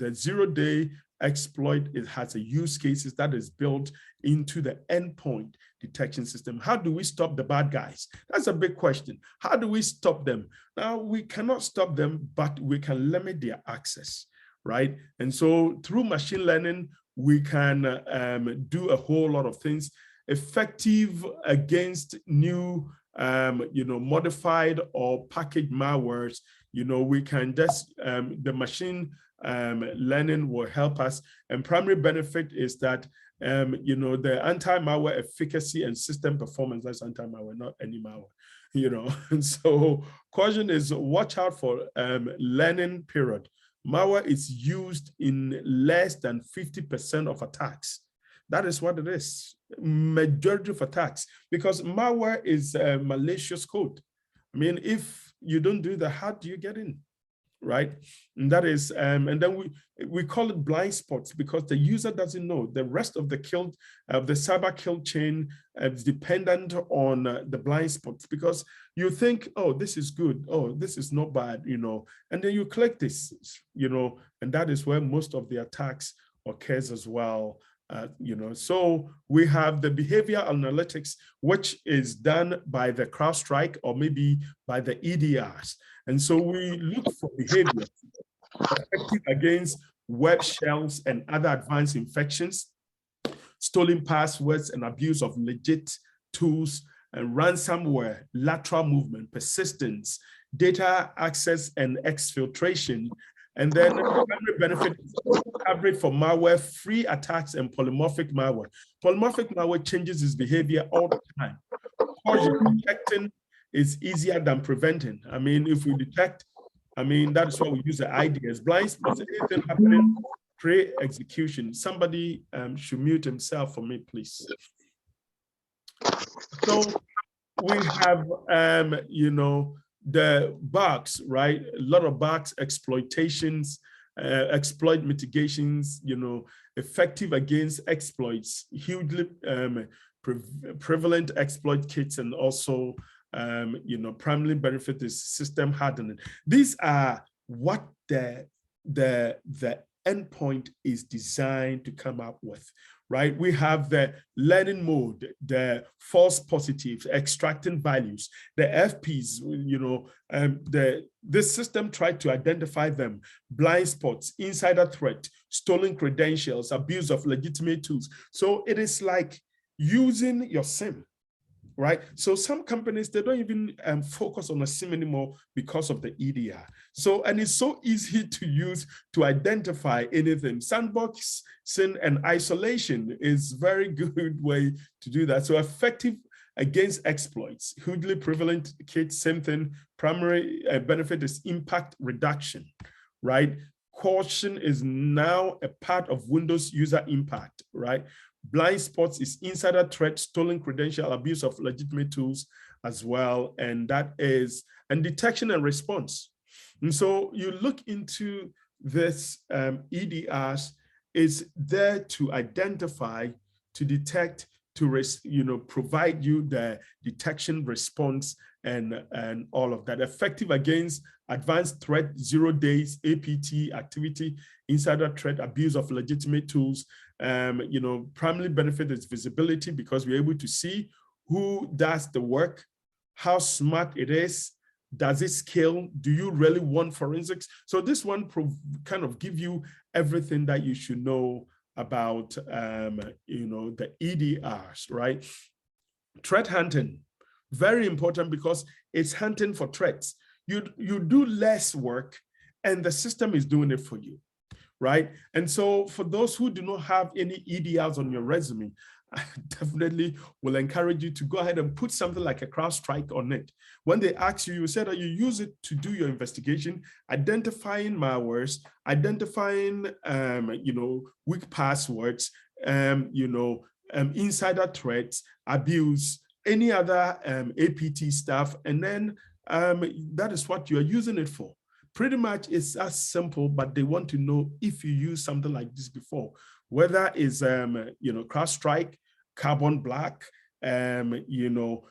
0-day exploit, it has a use cases that is built into the endpoint detection system. How do we stop the bad guys? That's a big question. How do we stop them? Now, we cannot stop them, but we can limit their access, right? And so through machine learning, we can do a whole lot of things effective against new, you know, modified or packaged malwares. You know, we can just, the machine learning will help us. And primary benefit is that, you know, the anti-malware efficacy and system performance, that's anti-malware, not any malware, you know. And so caution is watch out for learning period. Malware is used in less than 50% of attacks. That is what it is, majority of attacks, because malware is malicious code. I mean, if you don't do that, how do you get in? Right? And that is, and then we call it blind spots because the user doesn't know. The rest of the cyber kill chain is dependent on the blind spots, because you think, oh, this is good, oh, this is not bad, you know, and then you click this, you know, and that is where most of the attacks occurs as well. You know, so we have the behavior analytics, which is done by the CrowdStrike or maybe by the EDRs. And so we look for behavior effective against web shells and other advanced infections, stolen passwords and abuse of legit tools, and ransomware, lateral movement, persistence, data access and exfiltration. And then the primary benefit is coverage for malware-free attacks and polymorphic malware. Polymorphic malware changes its behavior all the time. Detecting is easier than preventing. I mean, if we detect, I mean, that's why we use the ideas. Blind spots, anything happening, pre-execution. Somebody should mute himself for me, please. So we have, you know, the bugs, right? A lot of bugs, exploitations, exploit mitigations, you know, effective against exploits, hugely prevalent exploit kits, and also, you know, primarily benefit is system hardening. These are what the endpoint is designed to come up with, right? We have the learning mode, the false positives, extracting values, the FPs, you know, this system tried to identify them, blind spots, insider threat, stolen credentials, abuse of legitimate tools. So it is like using your SIM, right? So some companies, they don't even focus on a SIM anymore because of the EDR. So, and it's so easy to use to identify anything. Sandboxing and isolation is very good way to do that. So effective against exploits, hugely prevalent kits, same thing. Primary benefit is impact reduction, right? Caution is now a part of Windows user impact, right? Blind spots is insider threat, stolen credential, abuse of legitimate tools as well. And that is, and detection and response. And so you look into this EDRs, is there to identify to detect, to provide you the detection response and all of that. Effective against advanced threat, 0 days, APT, activity, insider threat, abuse of legitimate tools. Primary benefit is visibility, because we're able to see who does the work, how smart it is, does it scale, do you really want forensics? So this one kind of give you everything that you should know about the EDRs, right? Threat hunting, very important, because it's hunting for threats. You do less work and the system is doing it for you, right? And so for those who do not have any EDRs on your resume, I definitely will encourage you to go ahead and put something like a CrowdStrike on it. When they ask you, you say that you use it to do your investigation, identifying malwares, identifying, weak passwords, insider threats, abuse, any other APT stuff, and then that is what you are using it for. Pretty much it's as simple, but they want to know if you use something like this before, whether it's, CrowdStrike, Carbon Black, MVision,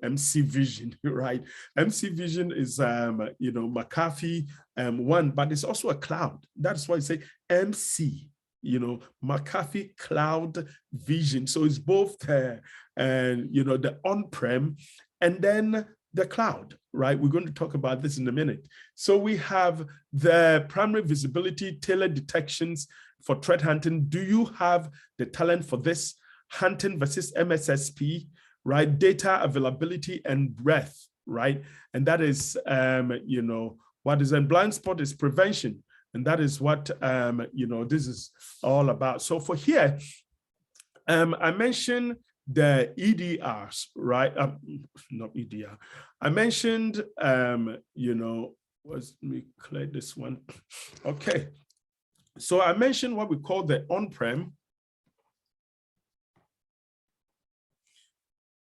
MC Vision, right? MC Vision is, McAfee one, but it's also a cloud. That's why I say MC, McAfee Cloud Vision. So it's both, the on-prem and then the cloud, right? We're going to talk about this in a minute. So we have the primary visibility, tailored detections for threat hunting. Do you have the talent for this? Hunting versus MSSP, right? Data availability and breadth, right? And that is, what is in blind spot is prevention. And that is what, this is all about. So for here, I mentioned the EDRs, right? Not EDR. I mentioned, let me clear this one. Okay. So I mentioned what we call the on-prem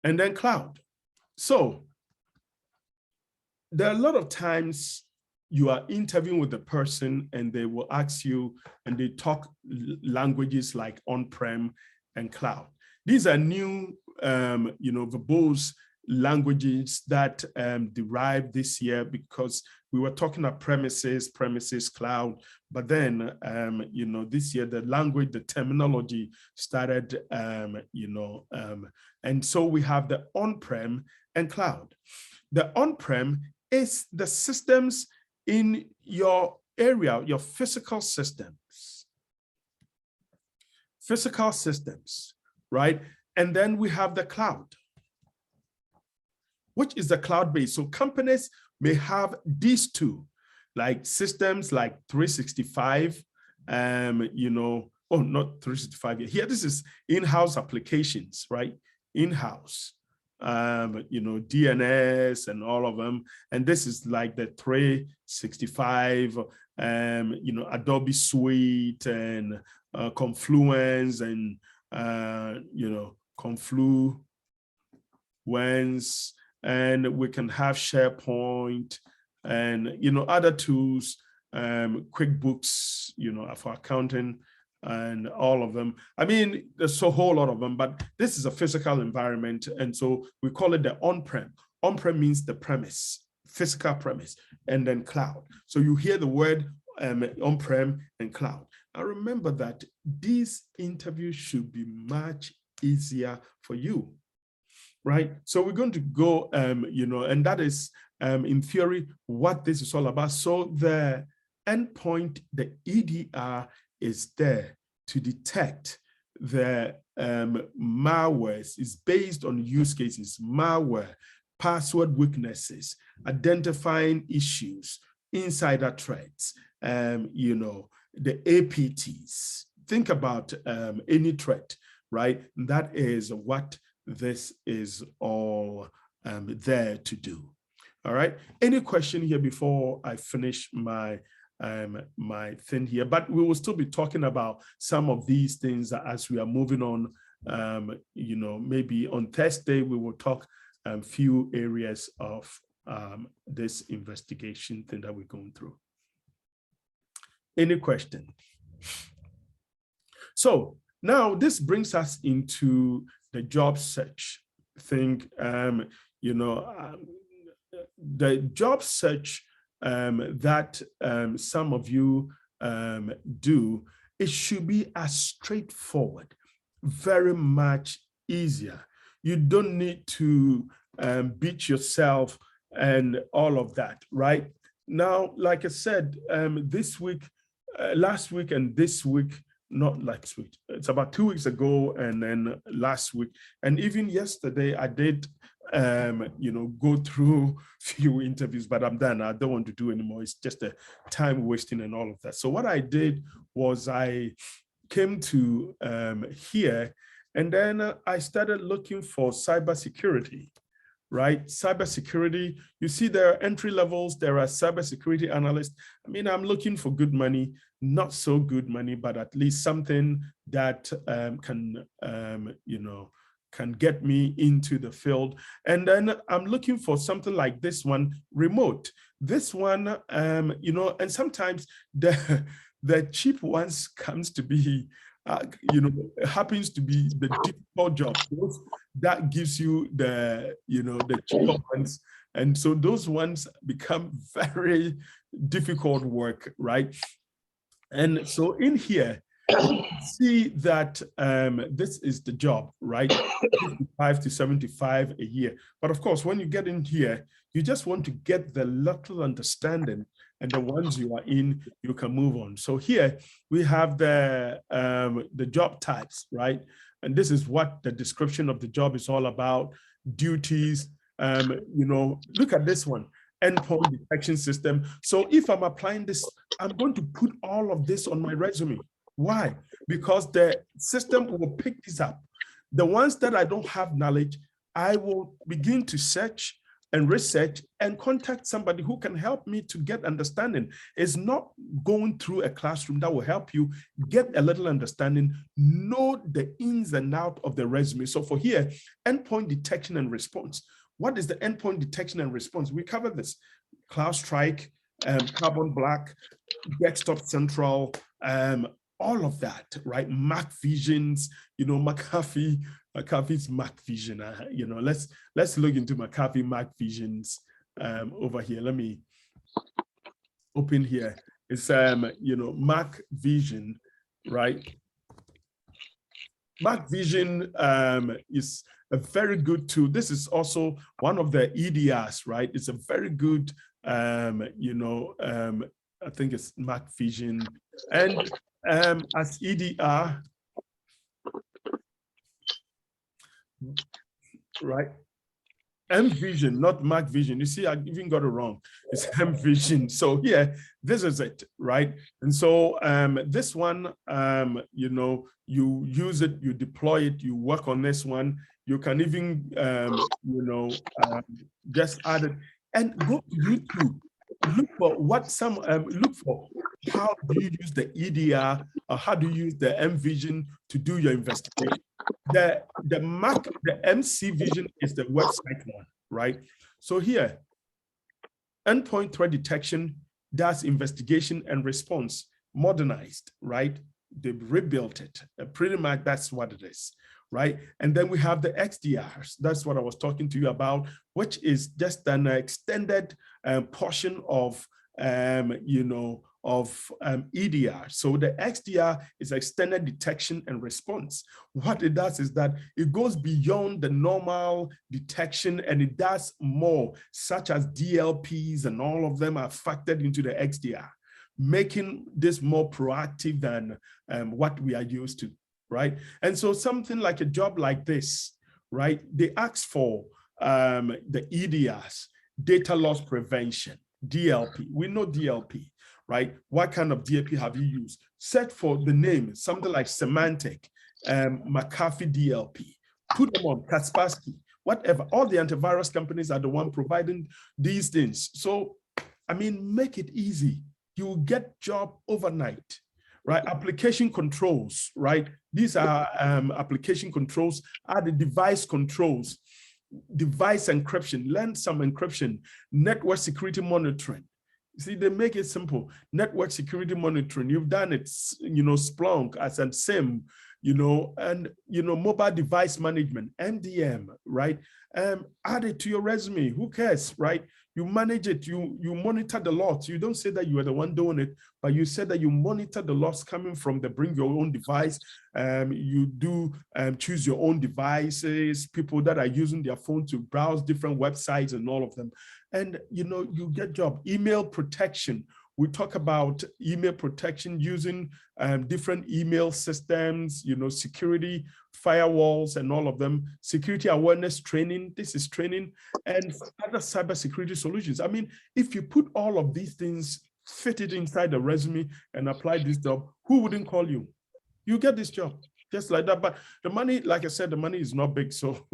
and then cloud. So there are a lot of times you are interviewing with the person and they will ask you, and they talk languages like on-prem and cloud. These are new, verbose languages that derived this year, because we were talking about premises, cloud, but then, this year, the language, the terminology started, and so we have the on-prem and cloud. The on-prem is the systems in your area, your physical systems, right? And then we have the cloud, which is the cloud-based. So companies may have these two, like systems like 365, not 365 here. This is in-house applications, right? In-house, DNS and all of them. And this is like the 365, Adobe Suite and Confluence and, Confluence, and we can have SharePoint and, other tools, QuickBooks, for accounting and all of them. I mean, there's a whole lot of them, but this is a physical environment. And so we call it the on-prem. On-prem means the premise, physical premise, and then cloud. So you hear the word on-prem and cloud. Now remember that these interviews should be much easier for you, right? So we're going to go, and that is, in theory, what this is all about. So the endpoint, the EDR, is there to detect the malwares. Is based on use cases, malware, password weaknesses, identifying issues, insider threats, the APTs. Think about any threat, right? That is what this is all there to do. All right. Any question here before I finish my my thing here? But we will still be talking about some of these things as we are moving on. Maybe on Thursday we will talk a few areas of this investigation thing that we're going through. Any question? So now this brings us into the job search thing. The job search that some of you do, it should be as straightforward, very much easier. You don't need to beat yourself and all of that, right? Now, like I said, this week, last week and this week, not last week, it's about 2 weeks ago, and then last week, and even yesterday, I did go through few interviews, but I'm done. I don't want to do anymore. It's just a time wasting and all of that. So what I did was I came to here, and then I started looking for cybersecurity, right? Cybersecurity, you see there are entry levels, there are cybersecurity analysts. I mean, I'm looking for good money, not so good money, but at least something that can get me into the field. And then I'm looking for something like this one, remote. This one, and sometimes the cheap ones comes to be, happens to be the difficult job. That gives you the cheaper ones. And so those ones become very difficult work, right? And so in here, you see that this is the job, right? 55 to 75 a year. But of course, when you get in here, you just want to get the little understanding, and the ones you are in, you can move on. So here we have the job types, right? And this is what the description of the job is all about, duties. Look at this one, endpoint detection system. So if I'm applying this, I'm going to put all of this on my resume. Why? Because the system will pick this up. The ones that I don't have knowledge, I will begin to search and research and contact somebody who can help me to get understanding. It's not going through a classroom that will help you get a little understanding, know the ins and outs of the resume. So for here, endpoint detection and response. What is the endpoint detection and response? We covered this. CloudStrike, Carbon Black, Desktop Central, all of that, right? Mac Visions, McAfee's Mac Vision. Let's look into McAfee Mac Visions over here. Let me open here. It's Mac Vision, right? Mac Vision is a very good tool. This is also one of the EDRs, right? It's a very good, I think it's Mac Vision. And as EDR, right? M-Vision, not Mac Vision. You see, I even got it wrong. It's M-Vision. So here, this is it, right? And so this one, you use it, you deploy it, you work on this one. You can even, just add it and go to YouTube. Look for look for how do you use the EDR or how do you use the M-Vision to do your investigation. The MC Vision is the website one, right? So here, endpoint threat detection, that's investigation and response, modernized, right? They've rebuilt it. Pretty much that's what it is, right? And then we have the XDRs. That's what I was talking to you about, which is just an extended portion of, EDR. So the XDR is extended detection and response. What it does is that it goes beyond the normal detection and it does more, such as DLPs and all of them are factored into the XDR, making this more proactive than what we are used to, right? And so something like a job like this, right? They ask for the EDRs, data loss prevention, DLP. We know DLP, right? What kind of DLP have you used? Search for the name, something like Semantic, McAfee DLP. Put them on Kaspersky, whatever. All the antivirus companies are the one providing these things. So, I mean, make it easy. You will get job overnight, right? Application controls, right? These are application controls, are the device controls, device encryption, learn some encryption, network security monitoring, See, they make it simple. Network security monitoring, you've done it, Splunk as an SIM, and, mobile device management, MDM, right? Add it to your resume. Who cares, right? You manage it, you monitor the logs. You don't say that you are the one doing it, but you said that you monitor the logs coming from the bring your own device. You do choose your own devices, people that are using their phone to browse different websites and all of them. And, you get job. Email protection. We talk about email protection using different email systems, security, firewalls, and all of them. Security awareness training. This is training, and other cybersecurity solutions. I mean, if you put all of these things, fit it inside the resume and apply this job, who wouldn't call you? You get this job. Just like that. But the money, like I said, the money is not big. So,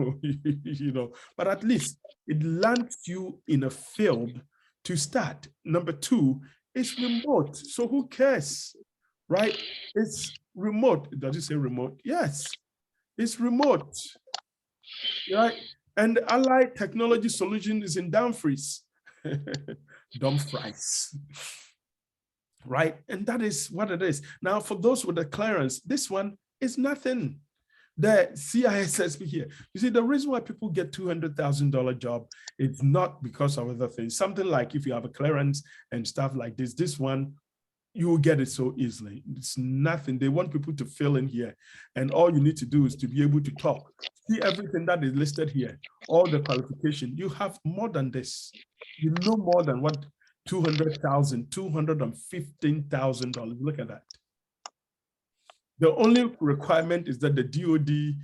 but at least it lands you in a field to start. Number two, it's remote. So who cares, right? It's remote. Does it say remote? Yes, it's remote, right? And Allied Technology Solution is in Dumfries. Dumfries. Right? And that is what it is. Now, for those with the clearance, this one is nothing. The CISSP here. You see, the reason why people get $200,000 job, it's not because of other things. Something like if you have a clearance and stuff like this one, you will get it so easily. It's nothing. They want people to fill in here. And all you need to do is to be able to talk. See everything that is listed here, all the qualification. You have more than this. You know more than what $200,000, $215,000. Look at that. The only requirement is that the DoD,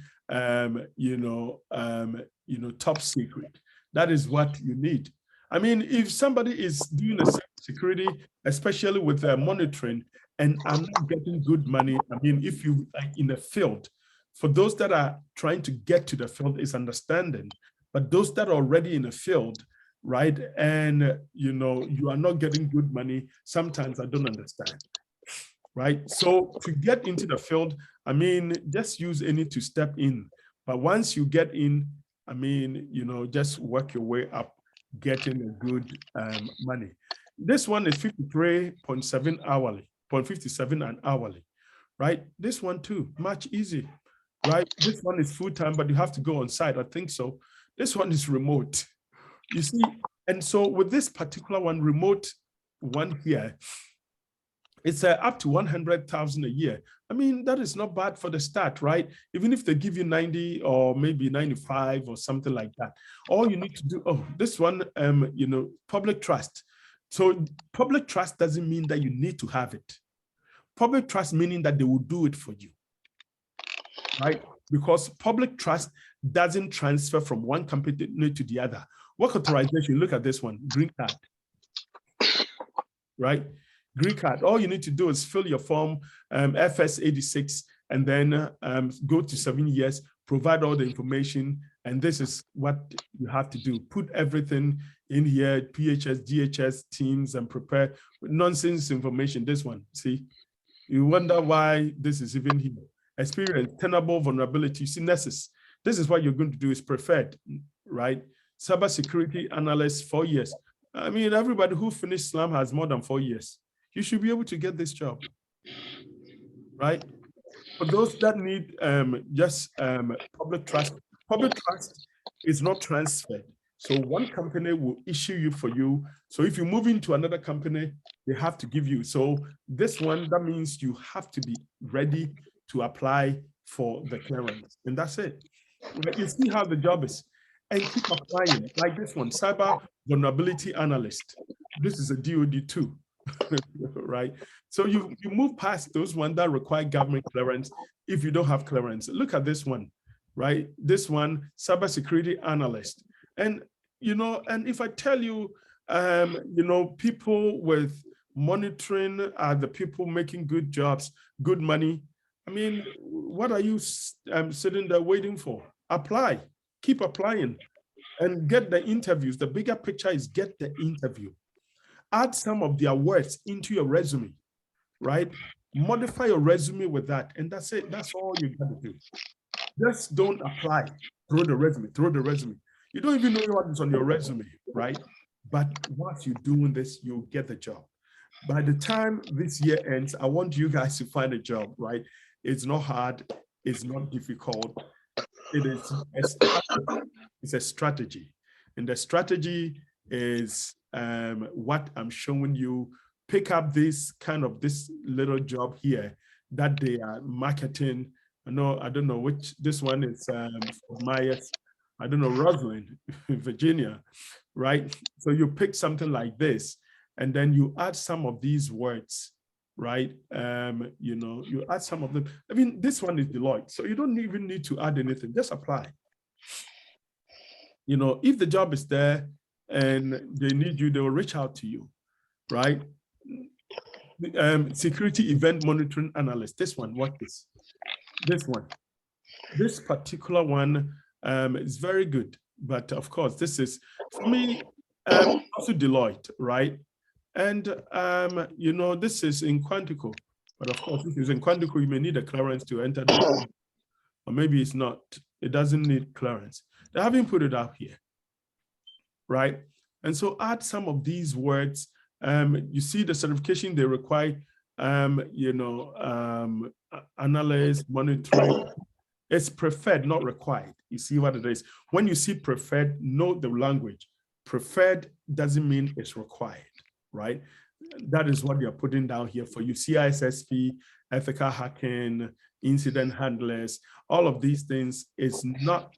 top secret. That is what you need. I mean, if somebody is doing a security, especially with monitoring, and are not getting good money, I mean, if you are in the field, for those that are trying to get to the field is understanding, but those that are already in the field, right, and you are not getting good money, sometimes I don't understand. Right? So to get into the field, I mean, just use any to step in. But once you get in, I mean, just work your way up, getting a good money. This one is 53.7 hourly, 0.57 an hourly, right? This one too, much easy, right? This one is full-time, but you have to go on site, I think so. This one is remote. You see, and so with this particular one, remote one here, it's up to 100,000 a year. I mean, that is not bad for the start, right? Even if they give you 90 or maybe 95 or something like that, all you need to do, this one, public trust. So public trust doesn't mean that you need to have it. Public trust meaning that they will do it for you, right? Because public trust doesn't transfer from one company to the other. Work authorization, look at this one, green card, right? Green card, all you need to do is fill your form, FS86, and then go to 7 years, provide all the information, and this is what you have to do. Put everything in here, PHS, DHS, Teams, and prepare nonsense information. This one, see? You wonder why this is even here. Experience, tenable vulnerability, see, Nessus. This is what you're going to do is preferred, right? Cybersecurity analyst, 4 years. I mean, everybody who finished SLAM has more than 4 years. You should be able to get this job, right? For those that need public trust is not transferred. So one company will issue you for you. So if you move into another company, they have to give you. So this one, that means you have to be ready to apply for the clearance. And that's it. You see how the job is. And keep applying, like this one, cyber vulnerability analyst. This is a DoD too. Right? So you move past those ones that require government clearance if you don't have clearance. Look at this one, right? This one, cybersecurity analyst. And, and if I tell you, people with monitoring are the people making good jobs, good money. I mean, what are you sitting there waiting for? Apply, keep applying and get the interviews. The bigger picture is get the interview. Add some of their words into your resume, right? Modify your resume with that, and that's it. That's all you got to do. Just don't apply. Throw the resume, throw the resume. You don't even know what is on your resume, right? but once you're doing this, you'll get the job. By the time this year ends, I want you guys to find a job, right? It's not hard, it's not difficult. It is a strategy. It's a strategy. And the strategy is what I'm showing you. Pick up this little job here that they are marketing. I don't know which, this one is for Myers, I don't know, Rosalind, Virginia, right? So you pick something like this, and then you add some of these words, right? You add some of them. I mean, this one is Deloitte, so you don't even need to add anything, just apply. If the job is there and they need you, they will reach out to you, right? Security event monitoring analyst, this one, what is this one? This particular one is very good, but of course, this is, for me, also Deloitte, right? And, this is in Quantico, but of course, if it's in Quantico, you may need a clearance to enter the, or maybe it's not, it doesn't need clearance. They haven't put it out here, right? And so add some of these words. You see the certification they require, analyst, monitoring. It's preferred, not required. You see what it is. When you see preferred, know the language. Preferred doesn't mean it's required, right? That is what you're putting down here for you. CISSP, ethical hacking, incident handlers, all of these things is not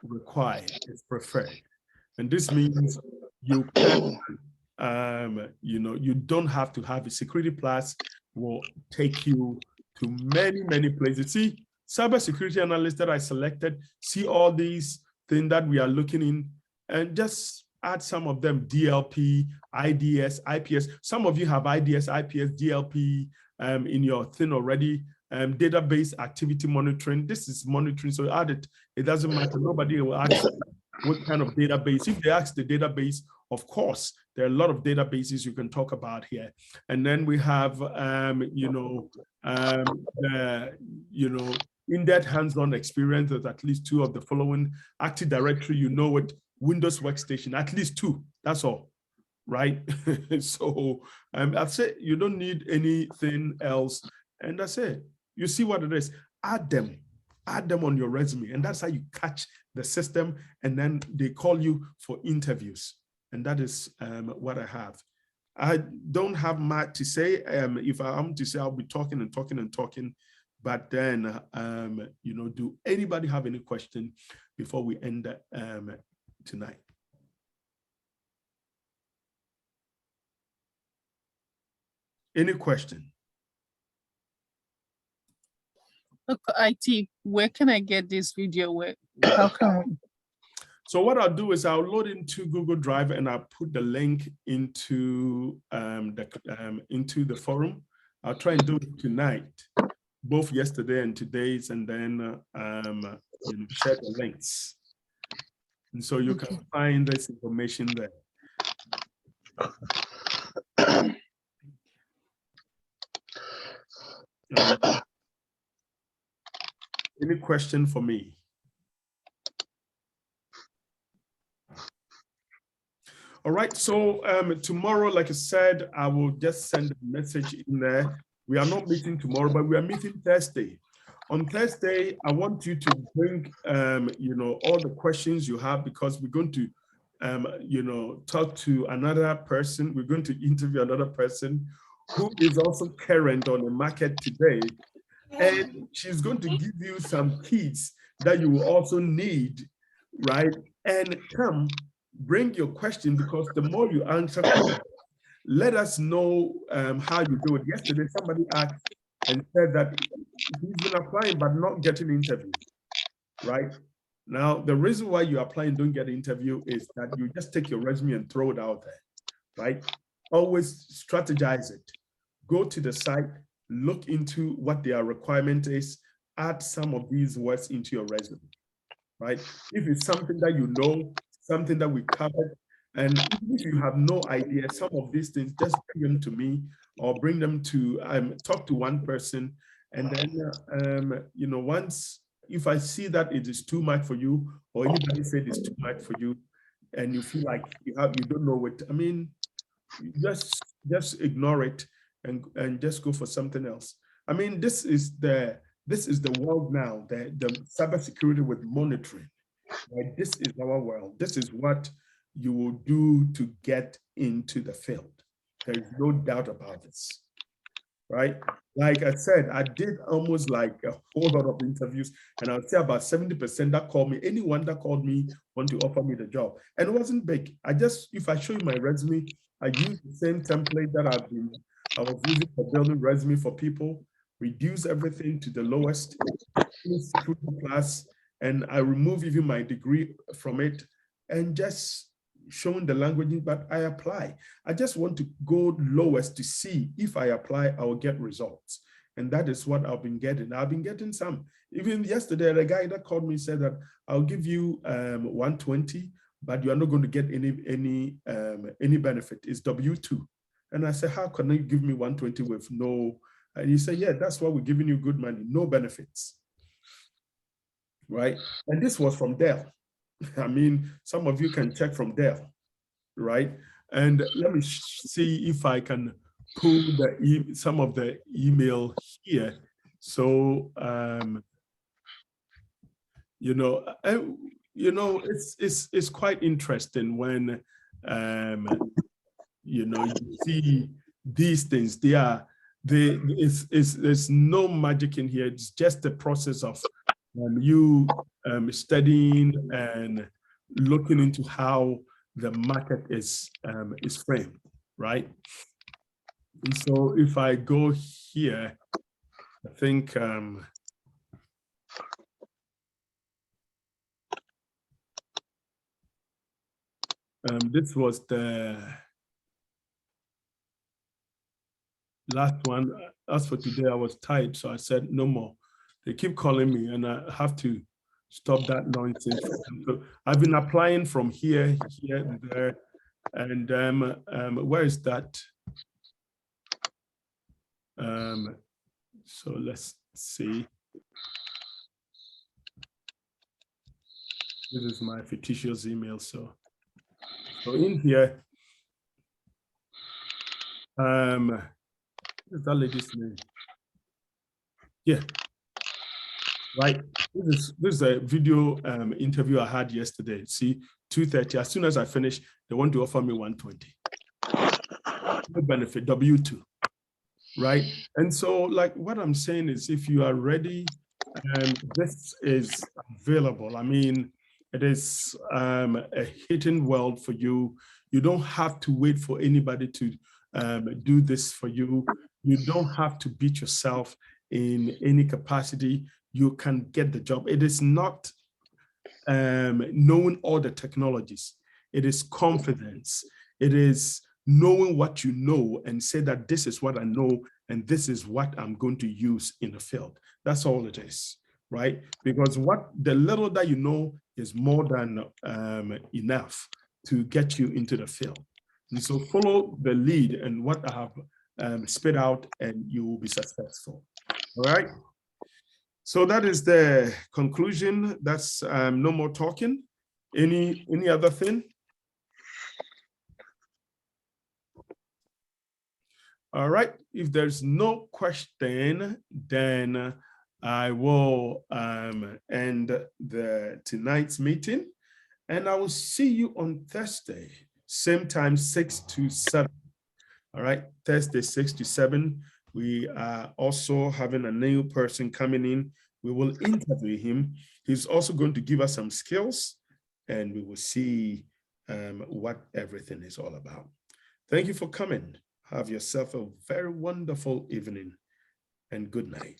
required, it's preferred. And this means you can, you don't have to have a Security Plus will take you to many, many places. See, cybersecurity analysts that I selected, see all these things that we are looking in, and just add some of them: DLP, IDS, IPS. Some of you have IDS, IPS, DLP in your thing already. Database activity monitoring. This is monitoring, so add it. It doesn't matter. Nobody will ask what kind of database. If they ask the database, of course, there are a lot of databases you can talk about here. And then we have, in-depth hands-on experience with at least 2 of the following: Active Directory, it, Windows Workstation, at least 2, that's all, right? So I'd say you don't need anything else, and that's it. You see what it is, add them on your resume, and that's how you catch the system, and then they call you for interviews. And that is what I have. I don't have much to say. If I am to say, I'll be talking and talking and talking. But then, do anybody have any question before we end tonight? Any question? Look, IT, where can I get this video? How can we? So what I'll do is I'll load into Google Drive and I'll put the link into the forum. I'll try and do it tonight, both yesterday and today's, and then share the links. And so you can find this information there. Any question for me? All right, so tomorrow, like I said, I will just send a message in there. We are not meeting tomorrow, but we are meeting Thursday. On Thursday, I want you to bring, all the questions you have, because we're going to, talk to another person. We're going to interview another person who is also current on the market today. And she's going to give you some keys that you will also need, right? And bring your question, because the more you answer, let us know how you do it. Yesterday, somebody asked and said that he's been applying but not getting interviews, right? Now, the reason why you apply and don't get an interview is that you just take your resume and throw it out there, right? Always strategize it. Go to the site, look into what their requirement is, add some of these words into your resume, right? If it's something that you know, something that we covered, and if you have no idea, some of these things, just bring them to me or bring them to, talk to one person. And then, once, if I see that it is too much for you, or anybody said it's too much for you, and you feel like you don't know it, I mean, just ignore it and just go for something else. I mean, this is the world now, the cybersecurity with monitoring. Right? This is our world. This is what you will do to get into the field. There is no doubt about this, right? Like I said, I did almost like a whole lot of interviews, and I'll say about 70% that called me, anyone that called me want to offer me the job. And it wasn't big. If I show you my resume, I use the same template that I was using for building resume for people, reduce everything to the lowest, security class, and I remove even my degree from it, and just showing the language, but I apply. I just want to go lowest to see if I apply, I will get results. And that is what I've been getting. I've been getting some. Even yesterday, the guy that called me said that I'll give you 120, but you are not going to get any benefit. It's W-2. And I said, how can you give me 120 with no? And he said, yeah, that's why we're giving you good money, no benefits. Right? And this was from Dell. I mean, some of you can check from Dell, right? And let me see if I can pull some of the email here. So, it's quite interesting when, you see these things. There's no magic in here. It's just the process of you studying and looking into how the market is framed, right? And so if I go here, I think this was the last one. As for today, I was tired, so I said no more. They keep calling me, and I have to stop that nonsense. So I've been applying from here, and there, and where is that? So let's see. This is my fictitious email. So in here, what is that lady's name? Yeah. Right. This is a video interview I had yesterday. See, 2:30. As soon as I finish, they want to offer me 120. No benefit, W-2. Right. And so, like, what I'm saying is, if you are ready, this is available. I mean, it is a hidden world for you. You don't have to wait for anybody to do this for you. You don't have to beat yourself in any capacity. You can get the job. It is not knowing all the technologies. It is confidence. It is knowing what you know and say that this is what I know and this is what I'm going to use in the field. That's all it is, right? Because the little that you know is more than enough to get you into the field. And so follow the lead and what I have spit out, and you will be successful. All right. So that is the conclusion. That's no more talking. Any other thing? All right. If there's no question, then I will end tonight's meeting, and I will see you on Thursday, same time, 6 to 7. All right, Thursday, 6 to 7. We are also having a new person coming in. We will interview him. He's also going to give us some skills, and we will see what everything is all about. Thank you for coming. Have yourself a very wonderful evening, and good night.